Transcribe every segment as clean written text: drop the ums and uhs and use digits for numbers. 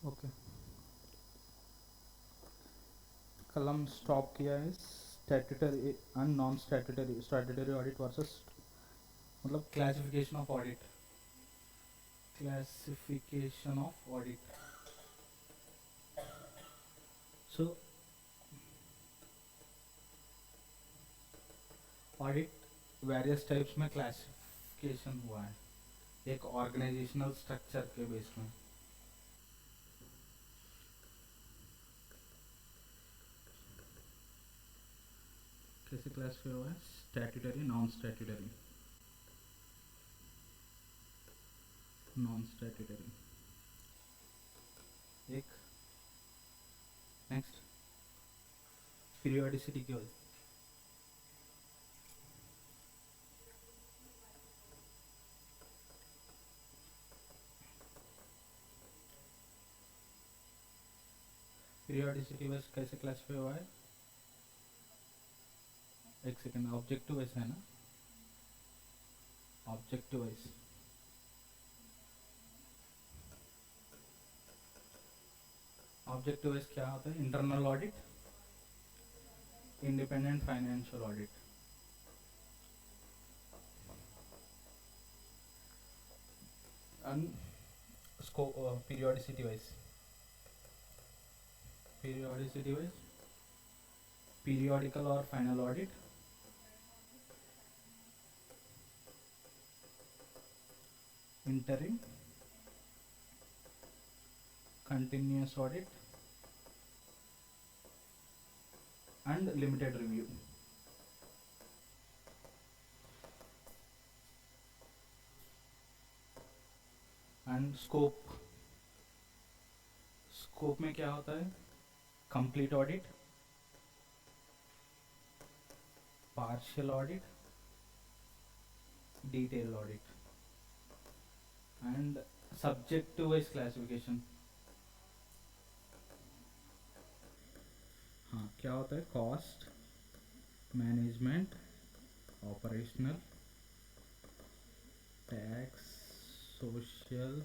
Okay, कल हम stop किया है statutory and non statutory statutory audit versus मतलब classification of audit, classification of audit. So audit various types में classification हुआ है एक ऑर्गेनाइजेशनल स्ट्रक्चर के बेस में। कैसे क्लासिफाई हुआ है? Statutory, non statutory, non statutory. एक नेक्स्ट पीरियोडिसिटी की वजह। पीरियोडिसिटी वाइज कैसे क्लासिफाई हुआ है? एक सेकेंड, ऑब्जेक्टिव वाइज है ना? ऑब्जेक्टिव वाइज, ऑब्जेक्टिव वाइज क्या होता है? Internal audit, independent financial audit. And scope periodicity wise, periodicity wise periodical और final audit, interim, continuous audit and limited review. And scope, scope में क्या होता है? Complete audit, partial audit, detail audit and subject wise classification. हाँ, क्या होता है? Cost management, operational, tax, social,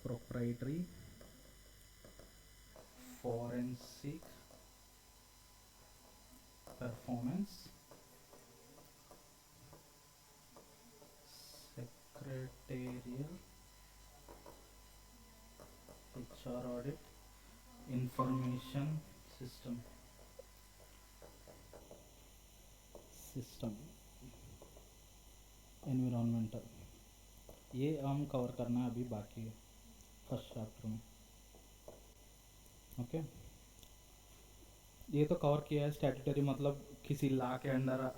proprietary, forensic, performance, secretarial, HR audit, information system, system, environmental. ये हम कवर करना अभी बाकी है फर्स्ट चैप्टर में। ओके, ये तो कवर किया है। स्टैट्यूटरी मतलब किसी लॉ के अंडर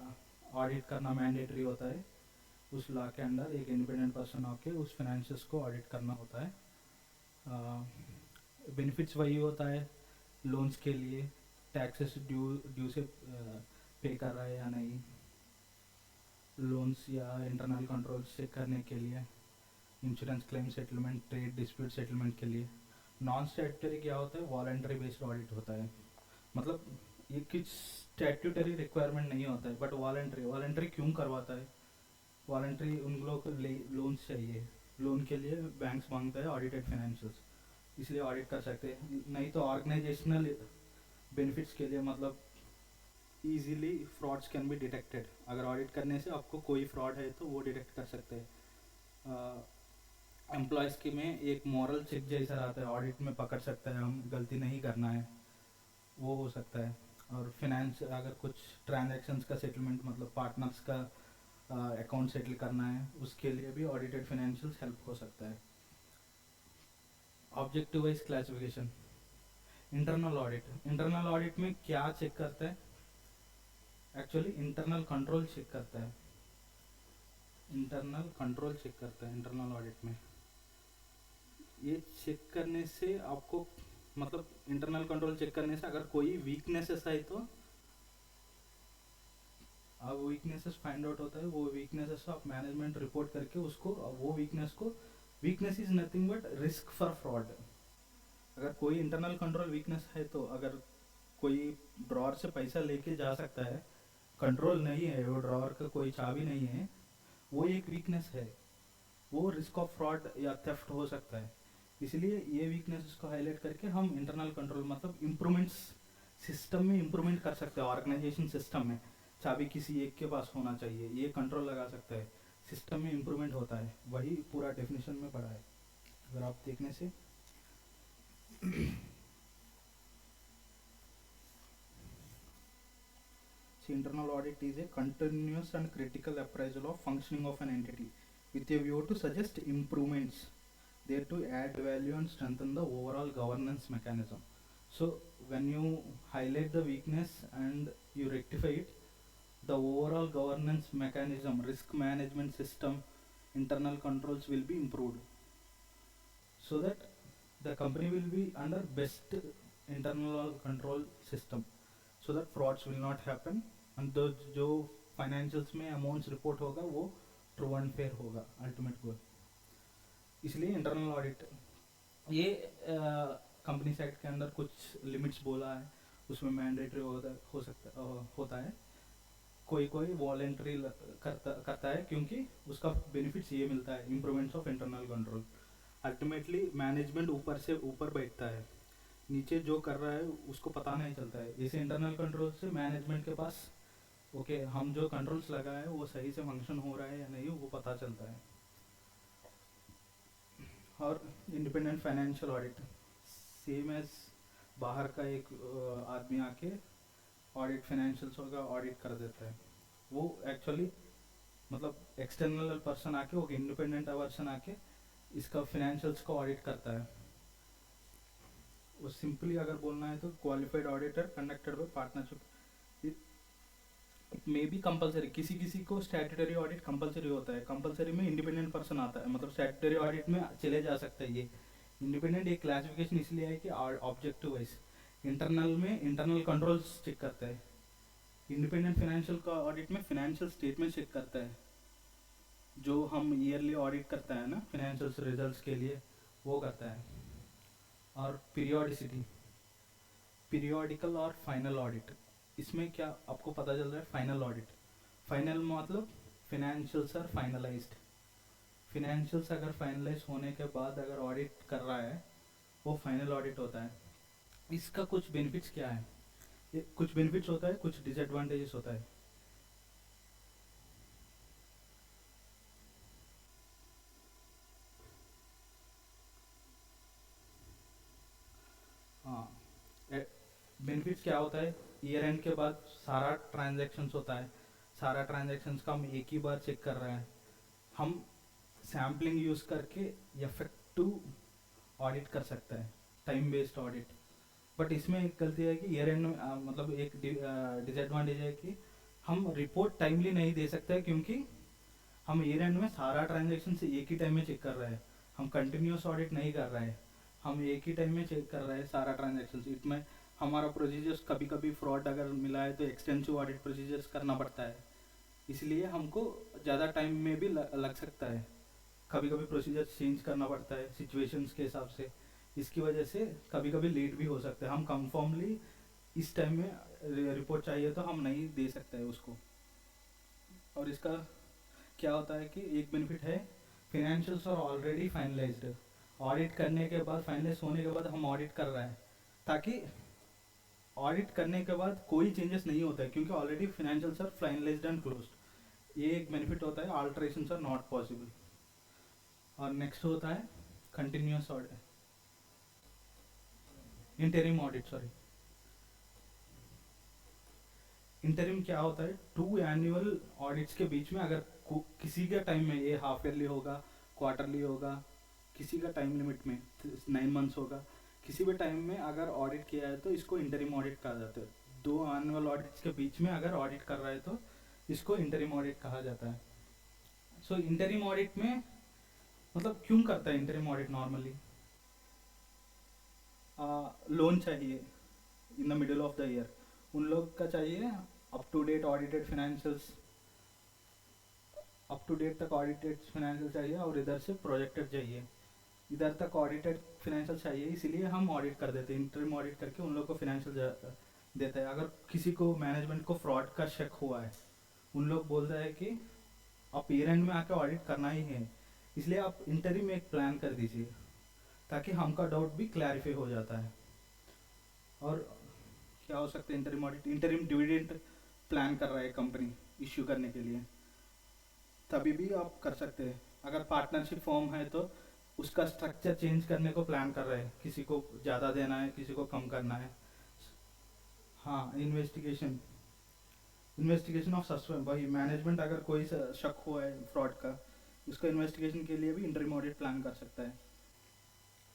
ऑडिट करना मैंडेटरी होता है। उस लॉ के अंडर एक इंडिपेंडेंट पर्सन होके उस फाइनेंशियल्स को ऑडिट करना होता है। बेनिफिट्स वही होता है लोन्स के लिए, टैक्सेस ड्यू ड्यू से पे कर रहा है या नहीं, लोन्स या इंटरनल कंट्रोल चेक करने के लिए, insurance claim settlement, trade dispute settlement के लिए। नॉन स्टैट्यूटरी क्या होता है? वॉलंटरी बेस्ड ऑडिट होता है। मतलब ये कुछ स्टैट्यूटरी रिक्वायरमेंट नहीं होता है बट वॉलंटरी, वॉलंटरी क्यों करवाता है? वॉलंटरी उन लोगों को लोन्स चाहिए, लोन के लिए बैंक्स मांगता है ऑडिटेड फाइनेंशियल्स, इसलिए ऑडिट कर सकते हैं। नहीं तो ऑर्गेनाइजेशनल बेनिफिट्स के लिए, मतलब easily frauds can be detected. अगर ऑडिट करने से आपको कोई फ्रॉड है तो वो डिटेक्ट कर सकते हैं। एम्प्लॉयज़ के में एक मॉरल चेक जैसा रहता है, ऑडिट में पकड़ सकता है हम गलती नहीं करना है, वो हो सकता है। और फिनेंस, अगर कुछ ट्रांजैक्शंस का सेटलमेंट मतलब पार्टनर्स का अकाउंट सेटल करना है उसके लिए भी ऑडिटेड फाइनेंशियल्स हेल्प हो सकता है। Objective wise classification, internal audit, internal audit में क्या चेक करता है? एक्चुअली इंटरनल कंट्रोल चेक करता है, इंटरनल कंट्रोल चेक करता है इंटरनल ऑडिट में। ये चेक करने से आपको, मतलब इंटरनल कंट्रोल चेक करने से अगर कोई वीकनेसेस है तो अब वीकनेसेस फाइंड आउट होता है। वो वीकनेसेस को आप मैनेजमेंट रिपोर्ट करके उसको, वो वीकनेस को, weakness is nothing but risk for fraud. अगर कोई इंटरनल कंट्रोल वीकनेस है तो अगर कोई ड्रॉर से पैसा लेके जा सकता है, कंट्रोल नहीं है, वो ड्रॉर का कोई चाबी नहीं है, वो एक वीकनेस है, वो रिस्क ऑफ फ्रॉड या थेफ्ट हो सकता है। इसलिए ये वीकनेसेस को हाईलाइट करके हम इंटरनल कंट्रोल मतलब इम्प्रूवमेंट्स सिस्टम में इम्प्रूवमेंट कर सकते हैं, ऑर्गेनाइजेशन सिस्टम में चाबी किसी एक के पास होना चाहिए, ये कंट्रोल लगा सकता है, सिस्टम में इम्प्रूवमेंट होता है, वही पूरा डेफिनेशन में पड़ा है अगर आप देखने से। Internal audit is a continuous and critical appraisal of functioning of an entity with a view to suggest improvements there to add value and strengthen the overall governance mechanism. So when you highlight the weakness and you rectify it, the overall governance mechanism, risk management system, internal controls will be improved, so that the company will be under best internal control system, so that frauds will not happen and जो financials में amounts report होगा वो true and fair होगा, ultimate goal. इसलिए internal audit ये company act के अंदर कुछ लिमिट्स बोला है, उसमें मैंडेटरी होता है, कोई कोई वॉलेंट्री करता है क्योंकि उसका बेनिफिट्स ये मिलता है, improvements of internal control. Ultimately management ऊपर से ऊपर बैठता है, नीचे जो कर रहा है उसको पता नहीं चलता है। इसे इंटरनल कंट्रोल से मैनेजमेंट के पास ओके हम जो कंट्रोल्स लगाए वो सही से फंक्शन हो रहा है या नहीं वो पता चलता है। और independent financial audit same as बाहर का एक आदमी आके ऑडिट फाइनेंशियल्स का ऑडिट कर देता है, वो एक्चुअली मतलब एक्सटर्नल पर्सन आके वो इंडिपेंडेंट पर्सन आके इसका फाइनेंशियल्स को ऑडिट करता है। वो सिंपली अगर बोलना है तो qualified auditor conducted by partnership, it may be compulsory, किसी किसी को स्टैट्यूटरी ऑडिट कंपलसरी होता है, कंपलसरी में इंडिपेंडेंट पर्सन आता है, मतलब स्टैट्यूटरी ऑडिट में चले जा सकता है। ये इंडिपेंडेंट एक क्लासिफिकेशन इसलिए है कि ऑब्जेक्टिव वाइज इंटरनल में इंटरनल कंट्रोल्स चेक करता है, इंडिपेंडेंट फाइनेंशियल का ऑडिट में फाइनेंशियल स्टेटमेंट चेक करता है, जो हम ईयरली ऑडिट करता है ना फाइनेंशियल रिजल्ट्स के लिए वो करता है। और पीरियोडिसिटी, पीरियोडिकल और फाइनल ऑडिट, इसमें क्या आपको पता चल रहा है, फाइनल ऑडिट, फाइनल मतलब फिनेंशियल्स आर फाइनलाइज्ड, फिनेंशियल्स अगर फाइनलाइज होने के बाद अगर ऑडिट कर रहा है वो फाइनल ऑडिट होता है। इसका कुछ बेनिफिट्स क्या है, ये कुछ बेनिफिट्स होता है, कुछ डिसएडवांटेजेस होता है। हाँ, बेनिफिट्स क्या होता है, ईयर एंड के बाद सारा ट्रांजैक्शंस होता है, सारा ट्रांजैक्शंस का हम एक ही बार चेक कर रहे हैं, हम सैम्पलिंग यूज़ करके इफेक्टिव ऑडिट कर सकते हैं, टाइम बेस्ड ऑडिट। बट इसमें एक गलती है कि ईयर एंड मतलब एक डिसएडवांटेज है कि हम रिपोर्ट टाइमली नहीं दे सकते क्योंकि हम ईयर एंड में सारा ट्रांजैक्शन से एक ही टाइम में चेक कर रहे हैं, हम कंटिन्यूस ऑडिट नहीं कर रहे हैं, हम एक ही टाइम में चेक कर रहे हैं सारा ट्रांजैक्शन। इसमें हमारा प्रोसीजर्स कभी कभी फ्रॉड अगर मिला है तो एक्सटेंसिव ऑडिट प्रोसीजर्स करना पड़ता है, इसलिए हमको ज़्यादा टाइम में भी लग सकता है, कभी कभी प्रोसीजर चेंज करना पड़ता है सिचुएशंस के हिसाब से, इसकी वजह से कभी कभी लेट भी हो सकता है, हम कंफर्मली इस टाइम में रिपोर्ट चाहिए तो हम नहीं दे सकते हैं उसको। और इसका क्या होता है कि एक बेनिफिट है, financials are already finalised, audit करने के बाद फाइनलाइज होने के बाद हम ऑडिट कर रहे हैं, ताकि ऑडिट करने के बाद कोई चेंजेस नहीं होता है क्योंकि already financials are finalised and closed, ये एक बेनिफिट होता है, ऑल्टरेशंस आर नॉट पॉसिबल। और नेक्स्ट होता है continuous audit, interim audit, sorry interim क्या होता है, 2 एनुअल ऑडिट्स के बीच में अगर किसी का टाइम में, ये हाफ ईयरली होगा, क्वार्टरली होगा, किसी का टाइम लिमिट में 9 मंथ्स होगा, किसी भी टाइम में अगर ऑडिट किया है तो इसको इंटरिम ऑडिट कहा जाता है। 2 एनुअल ऑडिट्स के बीच में अगर ऑडिट कर रहा है तो इसको इंटरिम ऑडिट कहा जाता है। सो इंटरिम ऑडिट में मतलब क्यों करता है इंटरिम ऑडिट, नॉर्मली लोन चाहिए in the middle of the year, उन लोग का चाहिए up to date audited financials, up to date तक ऑडिटेड फाइनेंशियल चाहिए और इधर से प्रोजेक्टेड चाहिए, इधर तक ऑडिटेड फाइनेंशियल चाहिए, इसीलिए हम ऑडिट कर देते हैं, इंटरिम ऑडिट करके उन लोग को फाइनेंशियल देता है। अगर किसी को मैनेजमेंट को फ्रॉड का शक हुआ है, उन लोग बोलता है कि आप ईयर एंड में आके ऑडिट करना ही है, इसलिए आप इंटरिम एक प्लान कर दीजिए, ताकि हमका डाउट भी क्लैरिफाई हो जाता है। और क्या हो सकता है interim audit, interim dividend plan कर रहा है कंपनी इश्यू करने के लिए, तभी भी आप कर सकते हैं। अगर पार्टनरशिप फॉर्म है तो उसका स्ट्रक्चर चेंज करने को प्लान कर रहे हैं, किसी को ज़्यादा देना है, किसी को कम करना है। हाँ, इन्वेस्टिगेशन, इन्वेस्टिगेशन ऑफ सस्पेंड, वही मैनेजमेंट अगर कोई शक हुआ है फ्रॉड का, उसका इन्वेस्टिगेशन के लिए भी इंटरिम ऑडिट प्लान कर सकता है।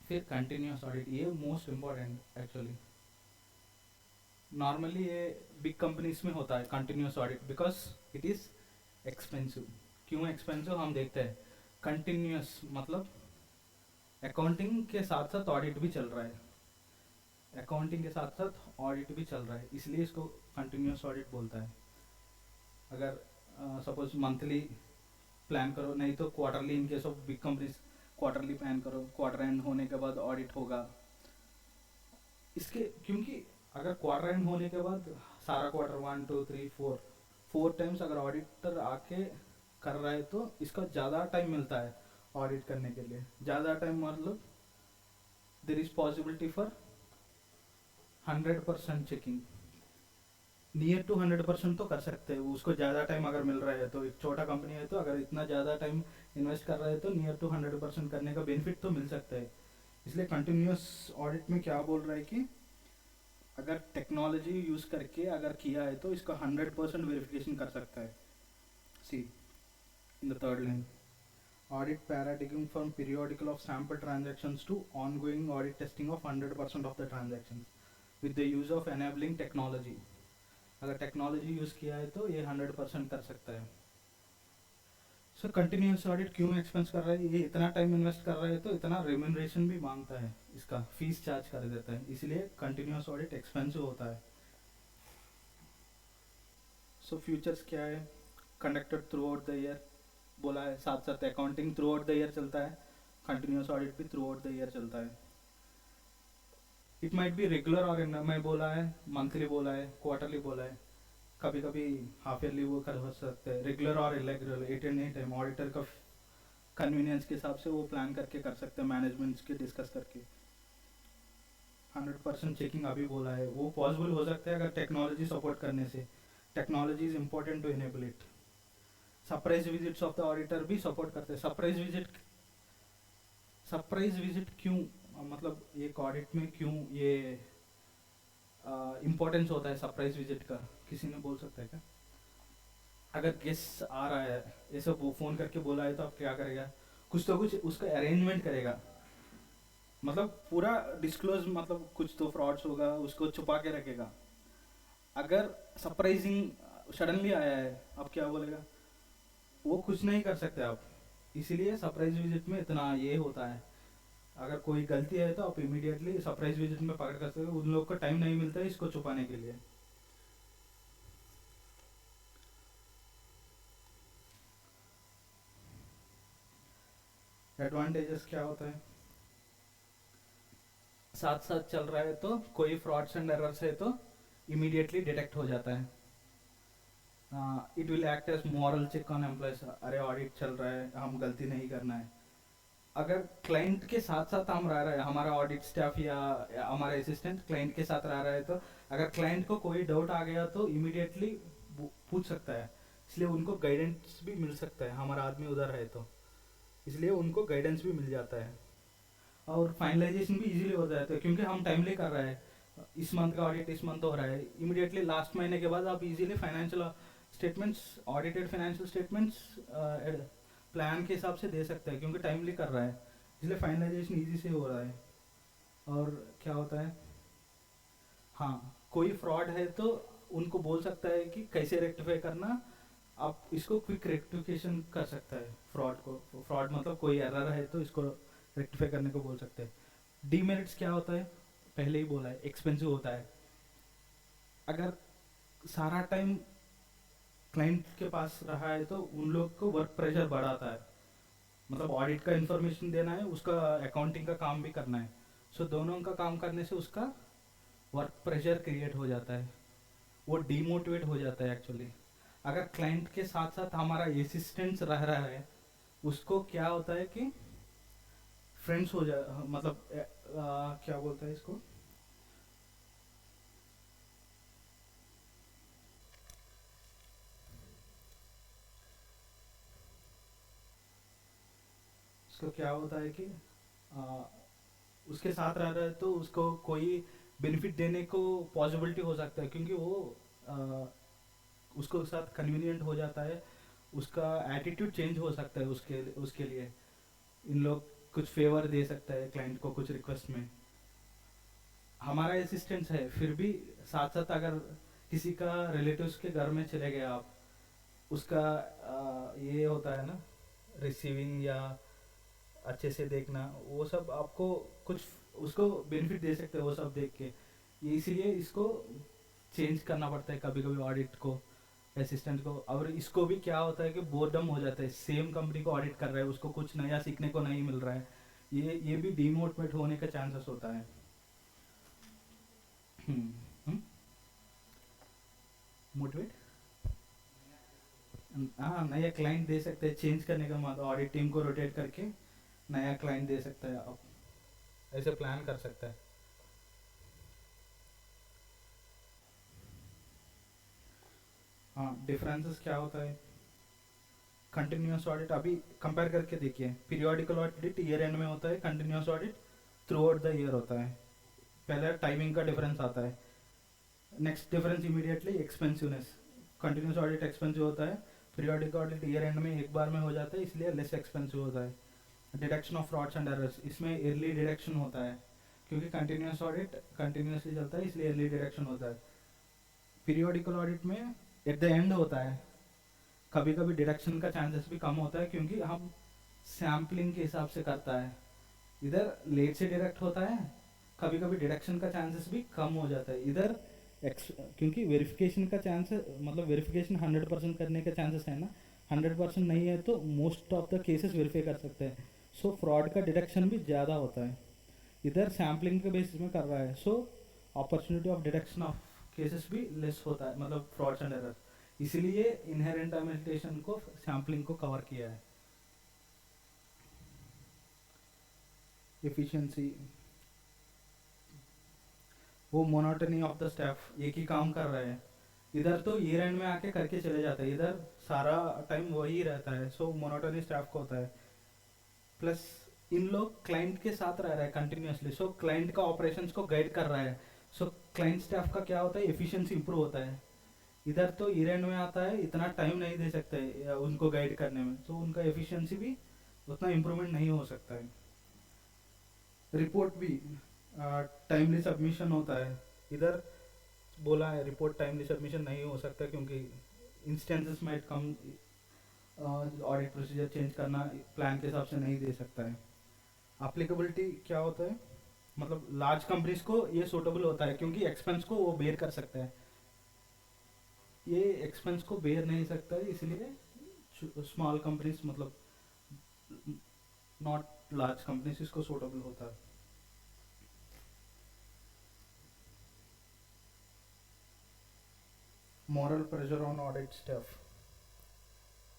फिर कंटिन्यूस ऑडिट, ये मोस्ट इम्पॉर्टेंट एक्चुअली। नॉर्मली ये बिग कंपनीज में होता है continuous audit, because it is expensive. क्यों एक्सपेंसिव हम देखते हैं। कंटिन्यूस मतलब अकाउंटिंग के साथ साथ ऑडिट भी चल रहा है, अकाउंटिंग के साथ साथ ऑडिट भी चल रहा है, इसलिए इसको कंटिन्यूस ऑडिट बोलता है। अगर सपोज मंथली प्लान करो, नहीं तो quarterly, in case of big companies quarterly plan करो, क्वार्टर एंड होने के बाद ऑडिट होगा इसके। क्योंकि अगर क्वार्टर एंड होने के बाद सारा क्वार्टर 1 2 3 4 4 टाइम्स अगर ऑडिटर आके कर रहा है तो इसका ज़्यादा टाइम मिलता है ऑडिट करने के लिए। ज़्यादा टाइम मतलब there is possibility for 100% checking, near to 100% तो कर सकते हैं उसको। ज़्यादा टाइम अगर मिल रहा है तो, एक छोटा कंपनी है तो अगर इतना ज़्यादा टाइम इन्वेस्ट कर रहा है तो नियर टू 100% करने का बेनिफिट तो मिल सकता है। इसलिए कंटिन्यूस ऑडिट में क्या बोल रहा है कि अगर टेक्नोलॉजी यूज़ करके अगर किया है तो इसका 100% वेरिफिकेशन कर सकता है। See in the third line, audit paradigm from periodical of sample transactions to ongoing audit testing of 100% of the transactions with the use of enabling technology। अगर टेक्नोलॉजी यूज़ किया है तो ये 100% कर सकता है। सर कंटिन्यूस ऑडिट क्यों expense कर रहा है, ये इतना टाइम इन्वेस्ट कर रहा है तो इतना रेम्यूनरेशन भी मांगता है, इसका फीस चार्ज कर देता है, इसलिए कंटिन्यूस ऑडिट एक्सपेंसिव होता है। सो फ्यूचर्स क्या है, conducted through out the year बोला है, साथ साथ accounting through out the year चलता है, कंटिन्यूस ऑडिट भी थ्रू आउट द ईयर चलता है। इट माइट बी रेगुलर और मैं बोला है मंथली, बोला है क्वार्टरली, बोला है कभी कभी हाफ ईयरली वो कर सकते हैं। रेगुलर और इरेगुलर 8 एंड 8 टाइम ऑडिटर का कन्वीनियंस के हिसाब से वो प्लान करके कर सकते हैं, मैनेजमेंट के डिस्कस करके। 100% चेकिंग अभी बोला है, वो पॉसिबल हो सकता है अगर टेक्नोलॉजी सपोर्ट करने से। Technology is important to enable it. Surprise visits of the auditor भी सपोर्ट करते हैं। सरप्राइज विजिट क्यों, मतलब एक ऑडिट में क्यों ये इम्पोर्टेंस होता है सरप्राइज विजिट का, किसी ने बोल सकता है क्या। अगर गेस्ट आ रहा है, ऐसे वो फ़ोन करके बोला है तो आप क्या करेगा, कुछ तो कुछ उसका अरेंजमेंट करेगा, मतलब पूरा डिस्क्लोज, मतलब कुछ तो फ्रॉड्स होगा उसको छुपा के रखेगा। अगर सरप्राइजिंग सडनली आया है, आप क्या बोलेगा, वो कुछ नहीं कर सकते आप। इसीलिए सरप्राइज विजिट में इतना ये होता है। अगर कोई गलती है तो आप इमीडिएटली सरप्राइज विजिट में पकड़ कर सकते हो, उन लोग को टाइम नहीं मिलता है इसको छुपाने के लिए। एडवांटेजेस क्या होता है, साथ साथ चल रहा है तो कोई फ्रॉड्स एंड एरर्स है तो इमीडिएटली डिटेक्ट हो जाता है। It will act as moral check on employees, अरे ऑडिट चल रहा है, हम गलती नहीं करना है। अगर क्लाइंट के साथ साथ हम रह रहे हैं, हमारा ऑडिट स्टाफ या हमारा असिस्टेंट क्लाइंट के साथ रह रहा है तो अगर क्लाइंट को कोई डाउट आ गया तो इमीडिएटली पूछ सकता है, इसलिए उनको गाइडेंस भी मिल सकता है, हमारा आदमी उधर है तो इसलिए उनको गाइडेंस भी मिल जाता है। और फाइनलाइजेशन भी इजीली हो जाता है क्योंकि हम टाइमली कर रहे हैं। इस मंथ का ऑडिट इस मंथ हो रहा है, इमीडिएटली लास्ट महीने के बाद आप easily financial statements, audited financial statements plan के हिसाब से दे सकते हैं क्योंकि टाइमली कर रहा है, इसलिए फाइनलाइजेशन इजी से हो रहा है। और क्या होता है, हाँ कोई फ्रॉड है तो उनको बोल सकता है कि कैसे रेक्टिफाई करना, आप इसको क्विक रेक्टिफिकेशन कर सकता है फ्रॉड को। फ्रॉड मतलब कोई एरर है तो इसको रेक्टिफाई करने को बोल सकते हैं। डीमेरिट्स क्या होता है, पहले ही बोला है, एक्सपेंसिव होता है। अगर सारा टाइम क्लाइंट के पास रहा है तो उन लोग को वर्क प्रेशर बढ़ाता है, मतलब ऑडिट का इन्फॉर्मेशन देना है, उसका अकाउंटिंग का काम भी करना है। सो दोनों का काम करने से उसका वर्क प्रेशर क्रिएट हो जाता है, वो डीमोटिवेट हो जाता है एक्चुअली। अगर क्लाइंट के साथ साथ हमारा असिस्टेंट रह रहा है, उसको क्या होता है कि फ्रेंड्स हो जाए, मतलब क्या बोलता है इसको, इसको क्या होता है कि आ, उसके साथ रह रहा है तो उसको कोई बेनिफिट देने को पॉसिबिलिटी हो सकता है, क्योंकि वो आ, उसको साथ कन्वीनियंट हो जाता है, उसका एटीट्यूड चेंज हो सकता है उसके उसके लिए। इन लोग कुछ फेवर दे सकता है क्लाइंट को कुछ रिक्वेस्ट में, हमारा असिस्टेंस है, फिर भी साथ साथ अगर किसी का रिलेटिव्स के घर में चले गए आप, उसका ये होता है ना, रिसीविंग या अच्छे से देखना, वो सब आपको कुछ उसको बेनिफिट दे सकते हैं वो सब देख के। ये इसीलिए इसको चेंज करना पड़ता है कभी कभी ऑडिट को, असिस्टेंट को। और इसको भी क्या होता है कि बोर्डम हो जाता है, सेम कंपनी को ऑडिट कर रहा है, उसको कुछ नया सीखने को नहीं मिल रहा है, ये भी डिमोटिवेट होने का चांसेस होता है। मोटिवेट, हाँ नया क्लाइंट दे सकते हैं, चेंज करने का मतलब ऑडिट टीम को रोटेट करके नया क्लाइंट दे सकता है आप, ऐसे प्लान कर सकता है। हाँ डिफरेंसेस क्या होता है, कंटिन्यूस ऑडिट अभी कंपेयर करके देखिए, पीरियोडिकल ऑडिट ईयर एंड में होता है, continuous audit throughout the year होता है। पहले टाइमिंग का डिफरेंस आता है। Next difference immediately expensiveness, continuous audit expensive होता है, पीरियोडिक ऑडिट ईयर एंड में एक बार में हो जाता है, इसलिए लेस एक्सपेंसिव होता है। Deduction of frauds and errors, इसमें early डिडक्शन होता है, क्योंकि कंटिन्यूस ऑडिट कंटिन्यूसली चलता है इसलिए early डिडक्शन होता है। पीरियोडिकल ऑडिट में एट द एंड होता है, कभी कभी डिडक्शन का चांसेस भी कम होता है क्योंकि हम सैम्पलिंग के हिसाब से करता है, इधर लेट से डिडक्ट होता है, कभी कभी डिडक्शन का चांसेस भी कम हो जाता है इधर। क्योंकि वेरिफिकेशन का चांस, मतलब वेरिफिकेशन 100% करने का चांसेस है ना, 100% नहीं है तो most of the cases verify कर सकते हैं, सो फ्रॉड का डिडक्शन भी ज़्यादा होता है। इधर सैम्पलिंग के बेसिस में कर रहा है, so opportunity of deduction of cases भी लेस होता है, मतलब फ्रॉड्स एंड एरर, इसीलिए इनहेरेंट अमेल्टेशन को सैम्पलिंग को कवर किया है। एफिशिएंसी, वो मोनोटनी ऑफ द स्टाफ, एक ही काम कर रहे हैं, इधर तो ईयर एंड में आके करके चले जाते हैं, इधर सारा टाइम वही रहता है, सो मोनोटनी स्टाफ को होता है। प्लस इन लोग क्लाइंट के साथ रह रहा है कंटिन्यूसली, सो क्लाइंट का ऑपरेशंस को गाइड कर रहा है, सो क्लाइंट स्टाफ का क्या होता है, एफिशिएंसी इंप्रूव होता है। इधर तो ईयर एंड में आता है, इतना टाइम नहीं दे सकते उनको गाइड करने में, तो उनका एफिशिएंसी भी उतना इम्प्रूवमेंट नहीं हो सकता है। रिपोर्ट भी टाइमली सबमिशन होता है, इधर बोला है रिपोर्ट टाइमली सबमिशन नहीं हो सकता क्योंकि instances might come, audit procedure change करना प्लान के हिसाब से नहीं दे सकता है। अप्लीकेबिलिटी क्या होता है, मतलब लार्ज कंपनीज को ये सूटेबल होता है क्योंकि एक्सपेंस को वो बेयर कर सकता है, ये एक्सपेंस को बेयर नहीं सकता है, इसलिए स्मॉल कंपनीज, मतलब नॉट लार्ज कंपनीज इसको सूटेबल होता है। Moral pressure on audit staff,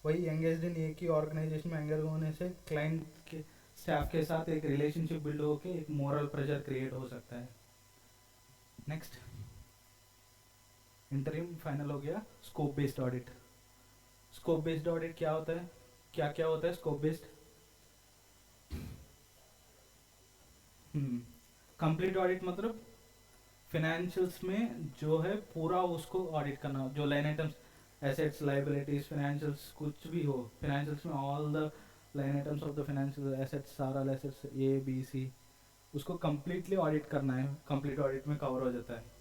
वही एंगेज इन एक ही ऑर्गेनाइजेशन में एंगेज होने से क्लाइंट के स्टाफ के साथ एक रिलेशनशिप बिल्ड होके एक मॉरल प्रेशर क्रिएट हो सकता है। नेक्स्ट इंटरिम फाइनल हो गया, scope based audit. Scope based audit क्या होता है, क्या क्या होता है स्कोप बेस्ड, कंप्लीट ऑडिट मतलब फिनेंशियल्स में जो है पूरा उसको ऑडिट करना, जो line items, assets liabilities financials कुछ भी हो, फिनेंशियल्स में all the line items of the financial assets, सारा एसेट्स ए बी सी, उसको कम्प्लीटली ऑडिट करना है, कंप्लीट ऑडिट में कवर हो जाता है।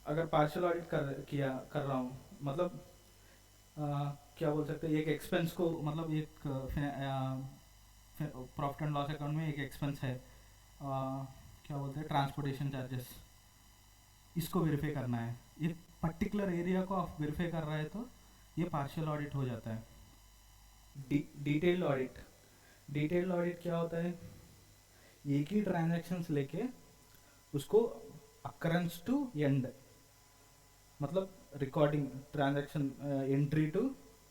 अगर पार्शियल ऑडिट कर रहा हूँ, मतलब क्या बोल सकते हैं, एक एक्सपेंस को, मतलब एक प्रॉफिट एंड लॉस अकाउंट में एक एक्सपेंस है, क्या बोलते हैं ट्रांसपोर्टेशन चार्जेस, इसको वेरीफाई करना है, एक पर्टिकुलर एरिया को आप वेरीफाई कर रहे हैं तो ये पार्शियल ऑडिट हो जाता है। डिटेल्ड ऑडिट, डिटेल्ड ऑडिट क्या होता है, एक ही ट्रांजैक्शंस लेके उसको अकरेंस टू एंड, मतलब recording transaction entry to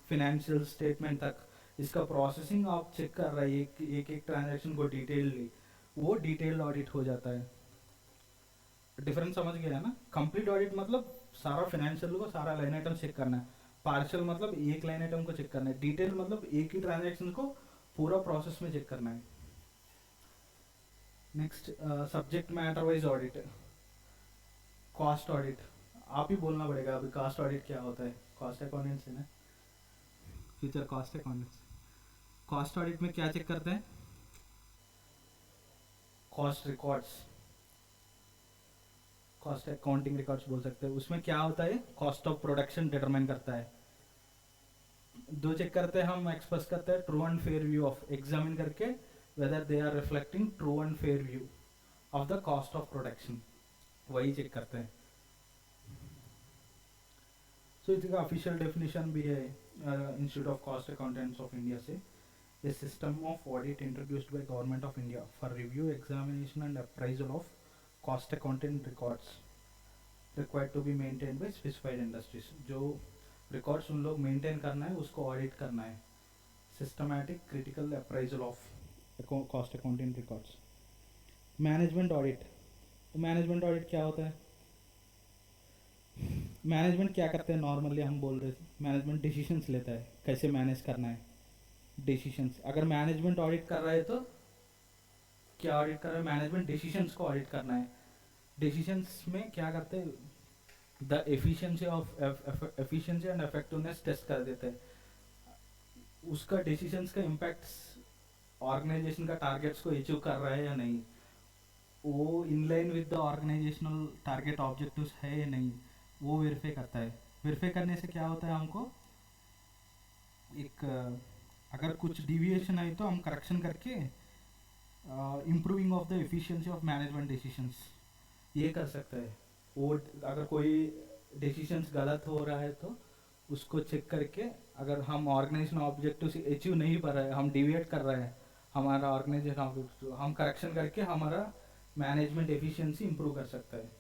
financial statement तक इसका प्रोसेसिंग आप चेक कर रहे हैं एक एक ट्रांजैक्शन को डिटेलली, वो डिटेल्ड ऑडिट हो जाता है। डिफरेंस समझ गया है ना? कंप्लीट ऑडिट मतलब सारा फाइनेंशियल को सारा लाइन आइटम चेक करना है, पार्शियल मतलब एक लाइन आइटम को चेक करना है, डिटेल मतलब एक ही ट्रांजैक्शन को पूरा प्रोसेस में चेक करना है। Next subject matter wise audit, cost audit. आप ही बोलना पड़ेगा अभी कॉस्ट ऑडिट क्या होता है, कॉस्ट अकाउंटेंट्स है ना, future cost accountants. Cost audit में क्या चेक करते हैं? Cost records, cost accounting records बोल सकते हैं। उसमें क्या होता है, कॉस्ट ऑफ प्रोडक्शन डिटरमाइन करता है। दो चेक करते हैं हम, एक्सप्रेस करते हैं true and fair view of, examine करके whether they are reflecting true and fair view of the cost of production, वही चेक करते हैं। सो इसका ऑफिशियल डेफिनेशन भी है institute of cost accountants of India से, a system of audit introduced by government of India for review, examination and appraisal of cost accounting records required to be maintained by specified industries। जो records उन लोग maintain करना है उसको audit करना है। Systematic critical appraisal of cost accounting records. Management audit, तो management audit क्या होता है? मैनेजमेंट क्या करते हैं, नॉर्मली हम बोल रहे थे मैनेजमेंट डिसीजंस लेता है कैसे मैनेज करना है, डिसीजंस। अगर मैनेजमेंट ऑडिट कर रहा है तो क्या ऑडिट कर रहा है, मैनेजमेंट डिसीजंस को ऑडिट करना है। डिसीजंस में क्या करते हैं, the efficiency of efficiency and effectiveness test कर देते हैं। उसका डिसीजंस का इम्पैक्ट ऑर्गेनाइजेशन का टारगेट्स को अचीव कर रहा है या नहीं, वो in line with the organisational target objectives है या नहीं, वो वेरीफाई करता है। वेरीफाई करने से क्या होता है, हमको एक अगर कुछ डिविएशन है तो हम करेक्शन करके improving of the efficiency of management decisions ये कर सकता है। वो अगर कोई डिसीजंस गलत हो रहा है तो उसको चेक करके अगर हम ऑर्गेनाइजेशन ऑब्जेक्टिव से अचीव नहीं कर रहे हैं, हम डिविएट कर रहे हैं हमारा ऑर्गेनाइजेशन ऑब्जेक्टिव, हम करेक्शन करके हमारा मैनेजमेंट एफिशिएंसी इंप्रूव कर सकता है,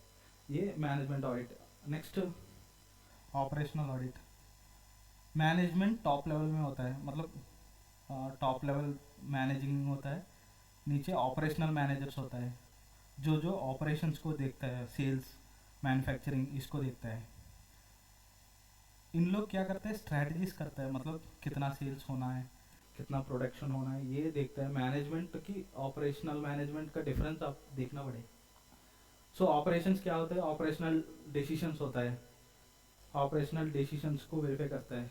ये management audit. Next operational audit. Management top level में होता है, मतलब टॉप लेवल मैनेजिंग होता है, नीचे ऑपरेशनल मैनेजर्स होता है जो जो ऑपरेशंस को देखता है, सेल्स मैन्युफैक्चरिंग इसको देखता है। इन लोग क्या करते हैं, स्ट्रैटेजीज करता है, मतलब कितना सेल्स होना है, कितना प्रोडक्शन होना है, ये देखता है। मैनेजमेंट की ऑपरेशनल मैनेजमेंट का डिफरेंस आप देखना पड़ेगा। सो ऑपरेशंस क्या होता है, ऑपरेशनल डिसीजंस होता है, ऑपरेशनल डिसीजंस को वेरीफाई करता है।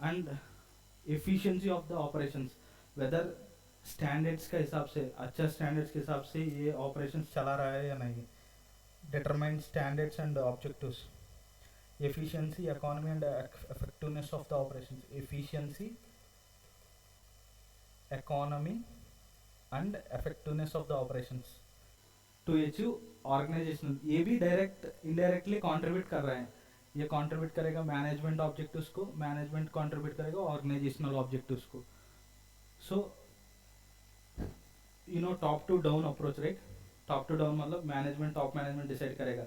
And efficiency of the operations, whether standards के हिसाब से, अच्छा स्टैंडर्ड्स के हिसाब से ये ऑपरेशंस चला रहा है या नहीं, determine standards and objectives. efficiency, economy and effectiveness of the operations, efficiency, economy and effectiveness of the operations to achieve organizational, ये भी डायरेक्ट इनडायरेक्टली कंट्रीब्यूट कर रहे हैं। ये कंट्रीब्यूट करेगा मैनेजमेंट ऑब्जेक्टिव्स को, मैनेजमेंट कंट्रीब्यूट करेगा ऑर्गेनाइजेशनल ऑब्जेक्टिव्स को। So you know top to down approach, right? Top to down मतलब मैनेजमेंट, टॉप मैनेजमेंट डिसाइड करेगा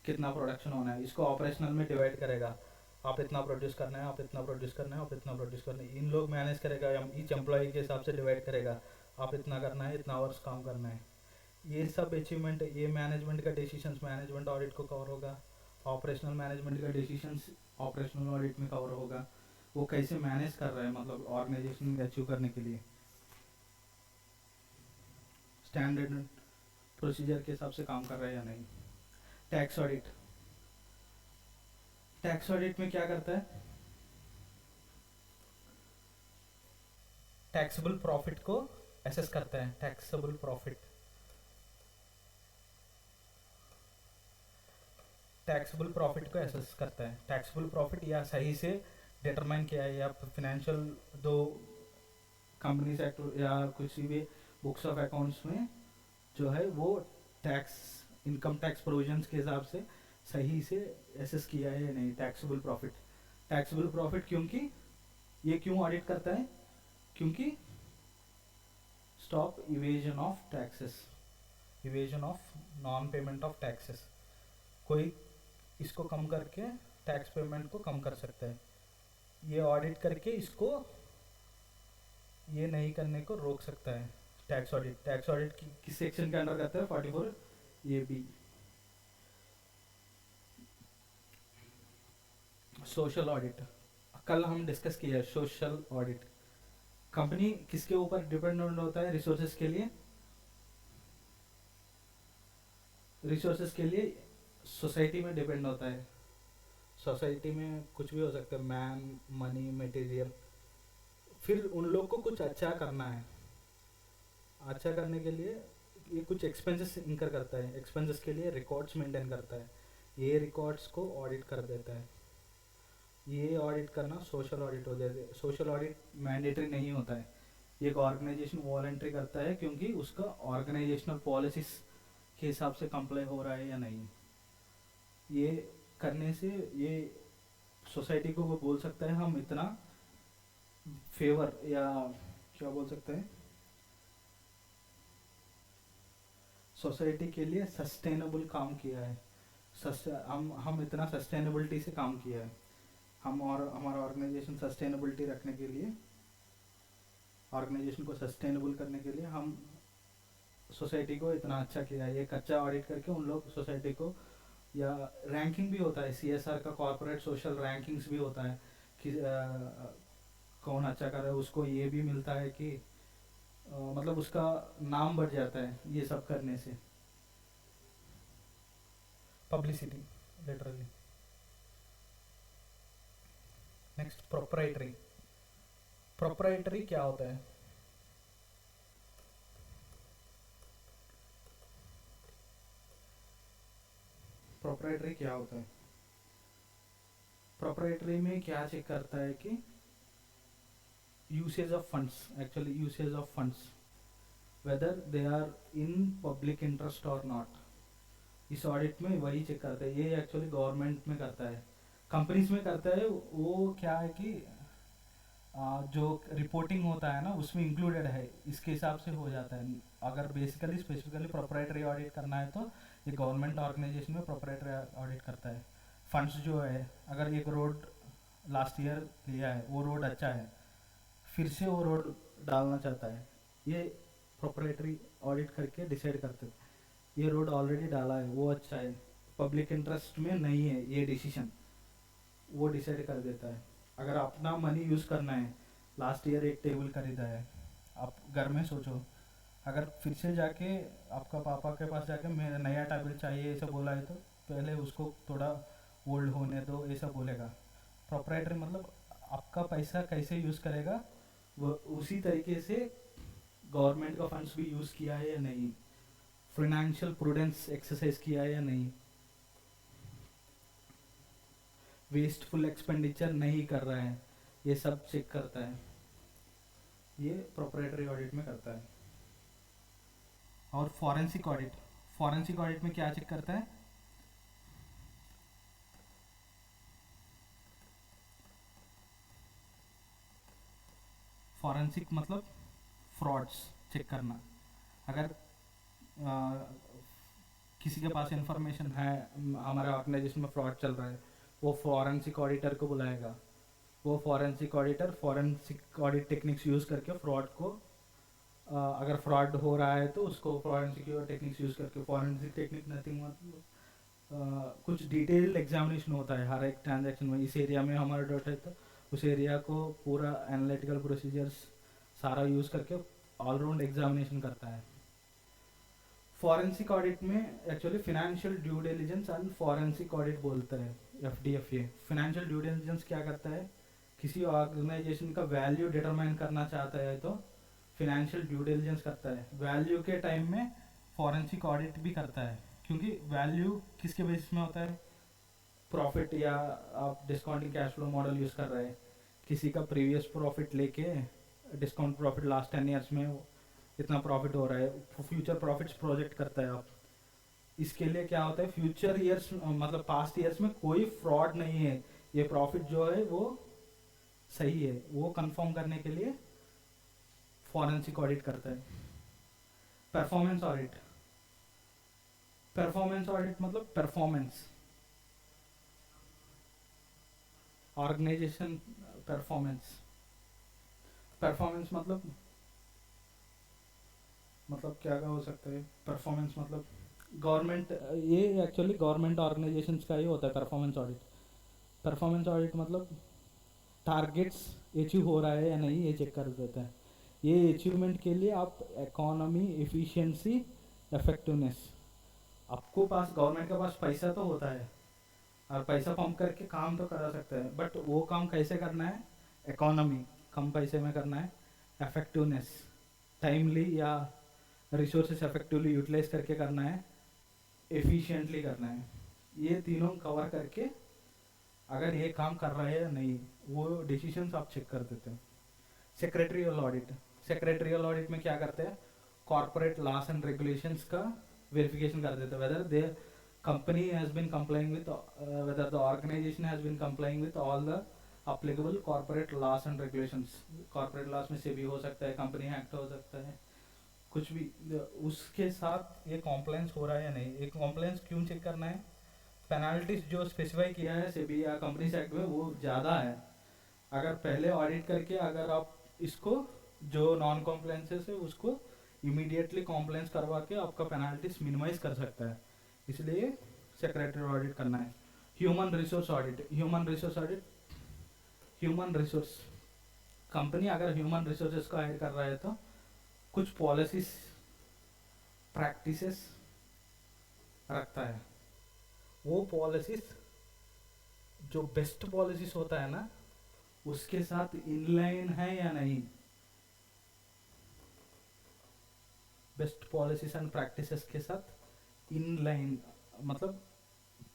कितना प्रोडक्शन होना है, इसको ऑपरेशनल में डिवाइड करेगा, आप इतना प्रोड्यूस करना है, आप इतना प्रोड्यूस करना है, आप इतना प्रोड्यूस करना है। इन लोग मैनेज करेगा, ईच एम्प्लॉय के हिसाब से डिवाइड करेगा, आप इतना करना है, इतना आवर्स काम करना है। ये सब अचीवमेंट, ये मैनेजमेंट का डिसीजंस मैनेजमेंट ऑडिट को कवर होगा। ऑपरेशनल मैनेजमेंट का डिसीजंस ऑपरेशनल ऑडिट में कवर होगा, वो कैसे मैनेज कर रहा है, मतलब ऑर्गेनाइजेशन अचीव करने के लिए स्टैंडर्ड प्रोसीजर के हिसाब से काम कर रहा है या नहीं। टैक्स ऑडिट, टैक्स ऑडिट में क्या करता है, टैक्सेबल प्रॉफिट को एसेस करता है। टैक्सेबल प्रॉफिट, टैक्सेबल प्रॉफिट को एसेस करता है। टैक्सेबल प्रॉफिट या सही से डिटरमाइन किया है, या फिनेंशियल दो कंपनीज एक्ट या कुछ भी बुक्स ऑफ अकाउंट्स में जो है वो टैक्स, इनकम टैक्स प्रोविजंस के हिसाब से सही से एसेस किया है या नहीं। टैक्सेबल प्रॉफिट, टैक्सेबल प्रॉफिट क्योंकि ये क्यों ऑडिट करता है, क्योंकि stop evasion of taxes, evasion of non payment of taxes, कोई इसको कम करके टैक्स पेमेंट को कम कर सकता है। ये ऑडिट करके इसको ये नहीं करने को रोक सकता है। टैक्स ऑडिट किस सेक्शन के अंडर करता है? 44 ये बी। सोशल ऑडिट, कल हम डिस्कस किया है सोशल ऑडिट। कंपनी किसके ऊपर डिपेंडेंट होता है रिसोर्सेज के लिए? रिसोर्सेज के लिए सोसाइटी में डिपेंड होता है। सोसाइटी में कुछ भी हो सकता है, मैन, मनी, मटेरियल। फिर उन लोग को कुछ अच्छा करना है, अच्छा करने के लिए ये कुछ एक्सपेंसेस इंकर करता है। एक्सपेंसेस के लिए रिकॉर्ड्स मेंटेन करता है, ये रिकॉर्ड्स को ऑडिट कर देता है। ये ऑडिट करना सोशल ऑडिट हो जाता है। सोशल ऑडिट मैंडेटरी नहीं होता है, एक ऑर्गेनाइजेशन वॉलंटरी करता है, क्योंकि उसका ऑर्गेनाइजेशनल पॉलिसीज के हिसाब से कंप्लाई हो रहा है या नहीं। ये करने से ये सोसाइटी को वो बोल सकता है हम इतना फेवर, या क्या बोल सकते हैं, सोसाइटी के लिए सस्टेनेबल काम किया है। हम इतना सस्टेनेबिलिटी से काम किया है। हम और हमारा ऑर्गेनाइजेशन सस्टेनेबिलिटी रखने के लिए, ऑर्गेनाइजेशन को सस्टेनेबल करने के लिए हम सोसाइटी को इतना अच्छा किया है। ये कच्चा ऑडिट करके उन लोग सोसाइटी को, या रैंकिंग भी होता है सीएसआर का, कॉर्पोरेट सोशल रैंकिंग्स भी होता है कि कौन अच्छा कर रहा है, उसको ये भी मिलता है कि मतलब उसका नाम बढ़ जाता है ये सब करने से। Publicity literally. Next proprietary. Proprietary क्या होता है? प्रोप्राइटरी क्या होता है? प्रोप्राइटरी में क्या चेक करता है कि usage of funds, actually usage of funds, whether they are in public interest और नॉट। इस ऑडिट में वही चेक करता है। ये एक्चुअली गवर्नमेंट में करता है, कंपनीज में करता है। वो क्या है कि जो रिपोर्टिंग होता है ना उसमें इंक्लूडेड है, इसके हिसाब से हो जाता है। अगर बेसिकली स्पेसिफिकली प्रोप्राइटरी ऑडिट करना है तो ये गवर्नमेंट ऑर्गेनाइजेशन में प्रोप्राइटरी ऑडिट करता है। फंड्स जो है, अगर एक रोड लास्ट ईयर लिया है, वो रोड अच्छा है, फिर से वो रोड डालना चाहता है, ये प्रोप्राइटरी ऑडिट करके डिसाइड करते हैं। ये रोड ऑलरेडी डाला है, वो अच्छा है, पब्लिक इंटरेस्ट में नहीं है, ये डिसीजन वो डिसाइड कर देता है। अगर अपना मनी यूज़ करना है, लास्ट ईयर एक टेबल खरीदा है, आप घर में सोचो, अगर फिर से जाके आपका पापा के पास जाके मैं नया टेबल चाहिए ऐसा बोला है, तो पहले उसको थोड़ा ओल्ड होने दो ऐसा बोलेगा। प्रोप्राइटरी मतलब आपका पैसा कैसे यूज़ करेगा, वो उसी तरीके से गवर्नमेंट का फंड्स भी यूज़ किया है या नहीं, फाइनेंशियल प्रूडेंस एक्सरसाइज किया है या नहीं, वेस्टफुल एक्सपेंडिचर नहीं कर रहा है, ये सब चेक करता है। ये प्रोप्राइटरी ऑडिट में करता है। और फॉरेंसिक ऑडिट, फॉरेंसिक ऑडिट में क्या चेक करता है? फॉरेंसिक मतलब फ्रॉड्स चेक करना। अगर आ, किसी के पास इंफॉर्मेशन है हमारे ऑर्गेनाइजेशन में फ्रॉड चल रहा है, वो फॉरेंसिक ऑडिटर को बुलाएगा। वो forensic auditor forensic audit techniques use करके फ्रॉड को, अगर फ्रॉड हो रहा है तो उसको फॉरेंसिक टेक्निक्स यूज़ करके, फॉरेंसिक टेक्निक नथिंग मतलब कुछ डिटेल एग्जामिनेशन होता है हर एक ट्रांजैक्शन में। इस एरिया में हमारा डॉट है तो उस एरिया को पूरा एनालिटिकल प्रोसीजर्स सारा यूज़ करके ऑलराउंड एग्जामिनेशन करता है। फॉरेंसिक ऑडिट में actually financial due diligence and forensic audit बोलता है एफडीएफए। फिनेंशियल ड्यू डिलिजेंस क्या करता है, किसी ऑर्गेनाइजेशन का वैल्यू डिटरमाइन करना चाहता है तो फिनेंशियल ड्यू डिलिजेंस करता है। वैल्यू के टाइम में फॉरेंसिक ऑडिट भी करता है, क्योंकि वैल्यू किसके बेसिस में होता है? प्रॉफिट, या आप discounting cash flow model use कर रहे हैं, किसी का प्रीवियस प्रॉफिट लेके डिस्काउंट प्रॉफिट लास्ट 10 ईयर्स में इतना प्रॉफिट हो रहा है, फ्यूचर प्रॉफिट्स प्रोजेक्ट करता है आप। इसके लिए क्या होता है, फ्यूचर ईयर्स मतलब पास्ट ईयर्स में कोई फ्रॉड नहीं है, ये प्रॉफिट जो है वो सही है, वो कंफर्म करने के लिए फॉरेंसिक ऑडिट करता है। परफॉर्मेंस ऑडिट, परफॉर्मेंस ऑडिट मतलब परफॉर्मेंस, ऑर्गेनाइजेशन परफॉर्मेंस। परफॉर्मेंस मतलब क्या हो सकता है परफॉर्मेंस मतलब गवर्नमेंट, ये एक्चुअली गवर्नमेंट ऑर्गेनाइजेशंस का ही होता है परफॉर्मेंस ऑडिट। परफॉर्मेंस ऑडिट मतलब टारगेट्स अचीव हो रहा है या नहीं ये चेक कर देता है। ये अचीवमेंट के लिए आप इकोनॉमी, एफिशिएंसी, इफेक्टिवनेस, आपको पास गवर्नमेंट के पास पैसा तो होता है और पैसा पंप करके काम तो करा सकता है, बट वो काम कैसे करना है, इकोनॉमी कम पैसे में करना है, इफेक्टिवनेस टाइमली या रिसोर्सेस इफेक्टिवली यूटिलाइज करके करना है, एफिशिएंटली करना है। ये तीनों कवर करके अगर ये काम कर रहा है या नहीं वो डिसीजंस आप चेक कर देते हैं। सेक्रेटरियल ऑडिट, सेक्रेटरियल ऑडिट में क्या करते हैं, कॉर्पोरेट लॉस एंड रेगुलेशंस का वेरिफिकेशन कर देते हैं, whether they company has been complying with whether the organization has been complying with all the applicable corporate laws and regulations। corporate laws में से भी हो सकता है, कंपनी एक्ट हो सकता है, कुछ भी उसके साथ ये कॉम्प्लायंस हो रहा है या नहीं। ये कॉम्प्लायंस क्यों चेक करना है, पेनाल्टीज जो स्पेसिफाई किया है सेबी या कंपनीज एक्ट में वो ज़्यादा है। अगर पहले ऑडिट करके अगर आप इसको जो नॉन कॉम्प्लायंसेस है उसको इमीडिएटली कॉम्प्लायंस करवा के आपका पेनाल्टीज मिनिमाइज कर सकता है, इसलिए सेक्रेटरी ऑडिट करना है। Human resource audit, human resource audit, human resource company अगर ह्यूमन रिसोर्सेज को हायर कर रहा है तो कुछ पॉलिसीज प्रैक्टिसेस रखता है। वो पॉलिसीज जो बेस्ट पॉलिसीज होता है ना उसके साथ इनलाइन है या नहीं, बेस्ट पॉलिसीज एंड प्रैक्टिसेस के साथ इनलाइन मतलब